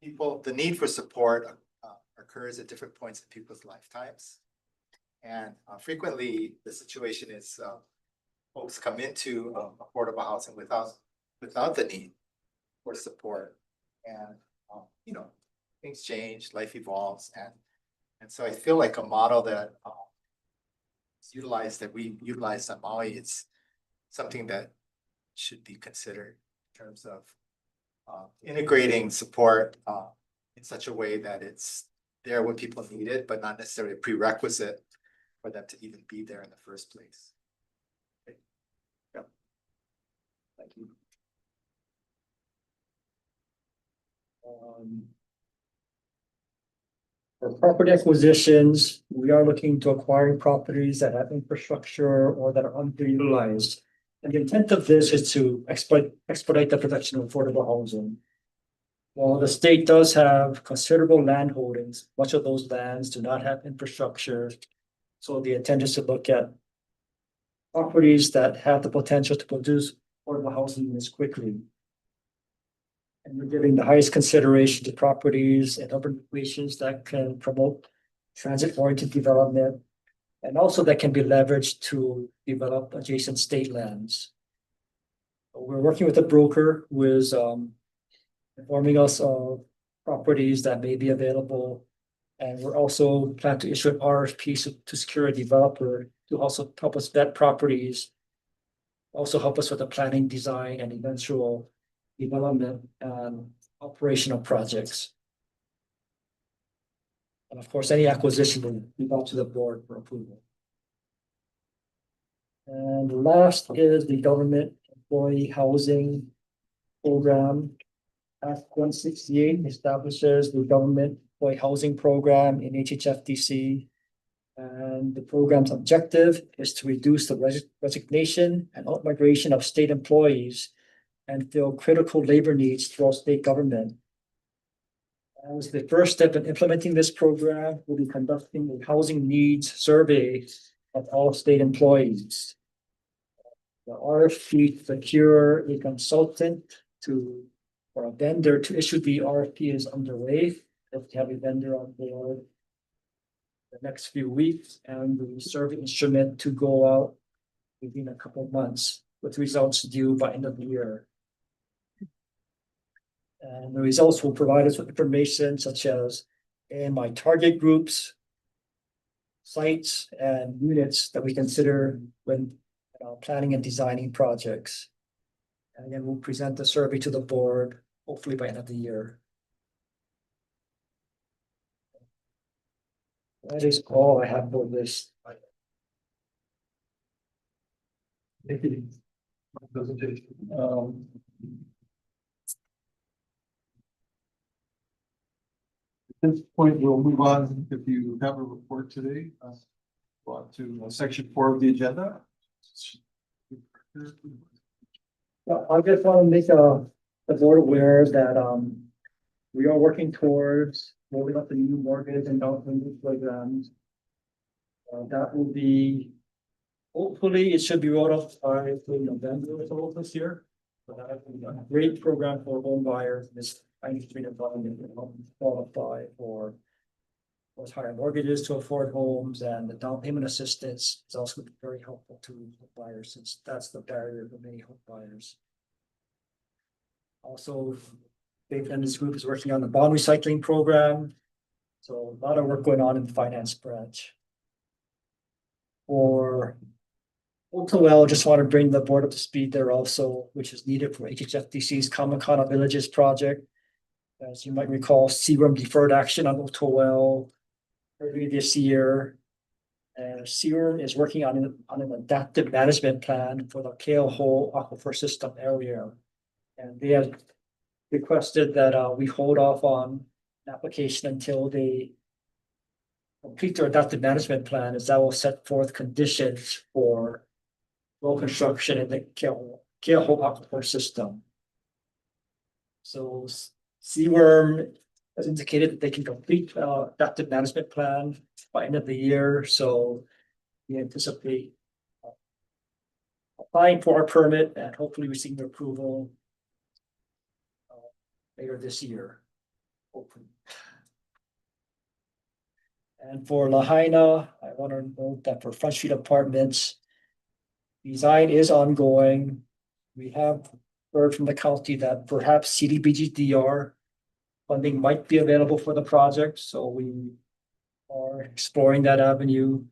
the need for support occurs at different points in people's lifetimes. And frequently the situation is folks come into affordable housing without the need for support. And things change, life evolves, and so I feel like a model that we utilized on Maui, it's something that should be considered in terms of integrating support in such a way that it's there when people need it, but not necessarily a prerequisite for them to even be there in the first place. Okay. Yeah. Thank you. For property acquisitions, we are looking to acquiring properties that have infrastructure or that are underutilized. And the intent of this is to expedite the production of affordable housing. While the state does have considerable land holdings, much of those lands do not have infrastructure. So the intent is to look at properties that have the potential to produce affordable housing units quickly. And we're giving the highest consideration to properties and urban locations that can promote transit-oriented development, and also that can be leveraged to develop adjacent state lands. We're working with a broker who is informing us of properties that may be available. And we're also planning to issue an RFP to secure a developer to also help us vet properties, also help us with the planning, design, and eventual development and operational projects. And of course, any acquisition will be brought to the board for approval. And last is the government employee housing program. Act 168 establishes the government employee housing program in HHFDC. And the program's objective is to reduce the resignation and out-migration of state employees and fill critical labor needs throughout state government. As the first step in implementing this program, we'll be conducting a housing needs survey of all state employees. The RFP to secure a consultant or a vendor to issue the RFP is underway. If you have a vendor on board the next few weeks, and the survey instrument to go out within a couple of months, with results due by end of the year. And the results will provide us with information such as AMI target groups, sites, and units that we consider when planning and designing projects. And then we'll present the survey to the board, hopefully by end of the year. That is all I have for this. Thank you. At this point, we'll move on. If you have a report today, go on to section 4 of the agenda. I just want to make the board aware that we are working towards rolling up the new mortgage and down payment programs. That will be, hopefully, it should be rolled out by November or so this year. So that will be a great program for home buyers, this $93 million to help them qualify for those higher mortgages to afford homes, and the down payment assistance is also very helpful to home buyers, since that's the barrier for many home buyers. Also, Dave and his group is working on the bond recycling program. So a lot of work going on in the finance branch. For Oakville, just want to bring the board up to speed there also, which is needed for HHFDC's Kamakana Villages project. As you might recall, CRM deferred action on Oakville earlier this year. And CRM is working on an adaptive management plan for the Kale Hole Aquifer System area. And they have requested that we hold off on an application until they complete their adaptive management plan, as that will set forth conditions for road construction in the Kale Hole Aquifer System. So CWRM has indicated that they can complete adaptive management plan by end of the year, so we anticipate applying for our permit and hopefully receiving approval later this year. Hopefully. And for Lahaina, I want to note that for Front Street Apartments, design is ongoing. We have heard from the county that perhaps CDBG-DR funding might be available for the project, so we are exploring that avenue.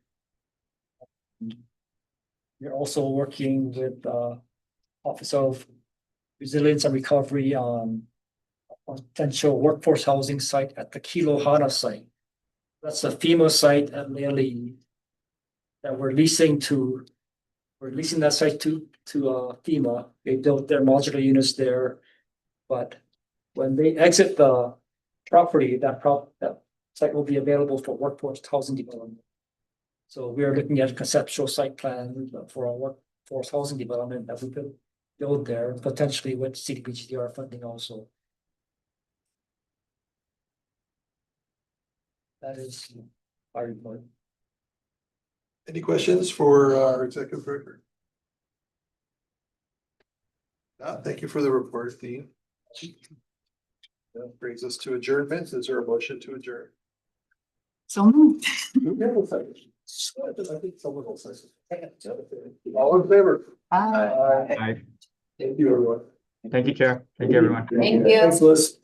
We're also working with Office of Resilience and Recovery on a potential workforce housing site at the Kilohana site. That's a FEMA site at Lealii that we're leasing that site to FEMA. They built their modular units there, but when they exit the property, that site will be available for workforce housing development. So we are looking at a conceptual site plan for a workforce housing development that we could build there, potentially with CDBG-DR funding also. That is our report. Any questions for our executive director? Thank you for the report, Dean. That brings us to adjournment. Is there a motion to adjourn? So moved. I think someone will say something. All in favor? Aye. Thank you, everyone. Thank you, Chair. Thank you, everyone. Thank you. Thanks, Liz.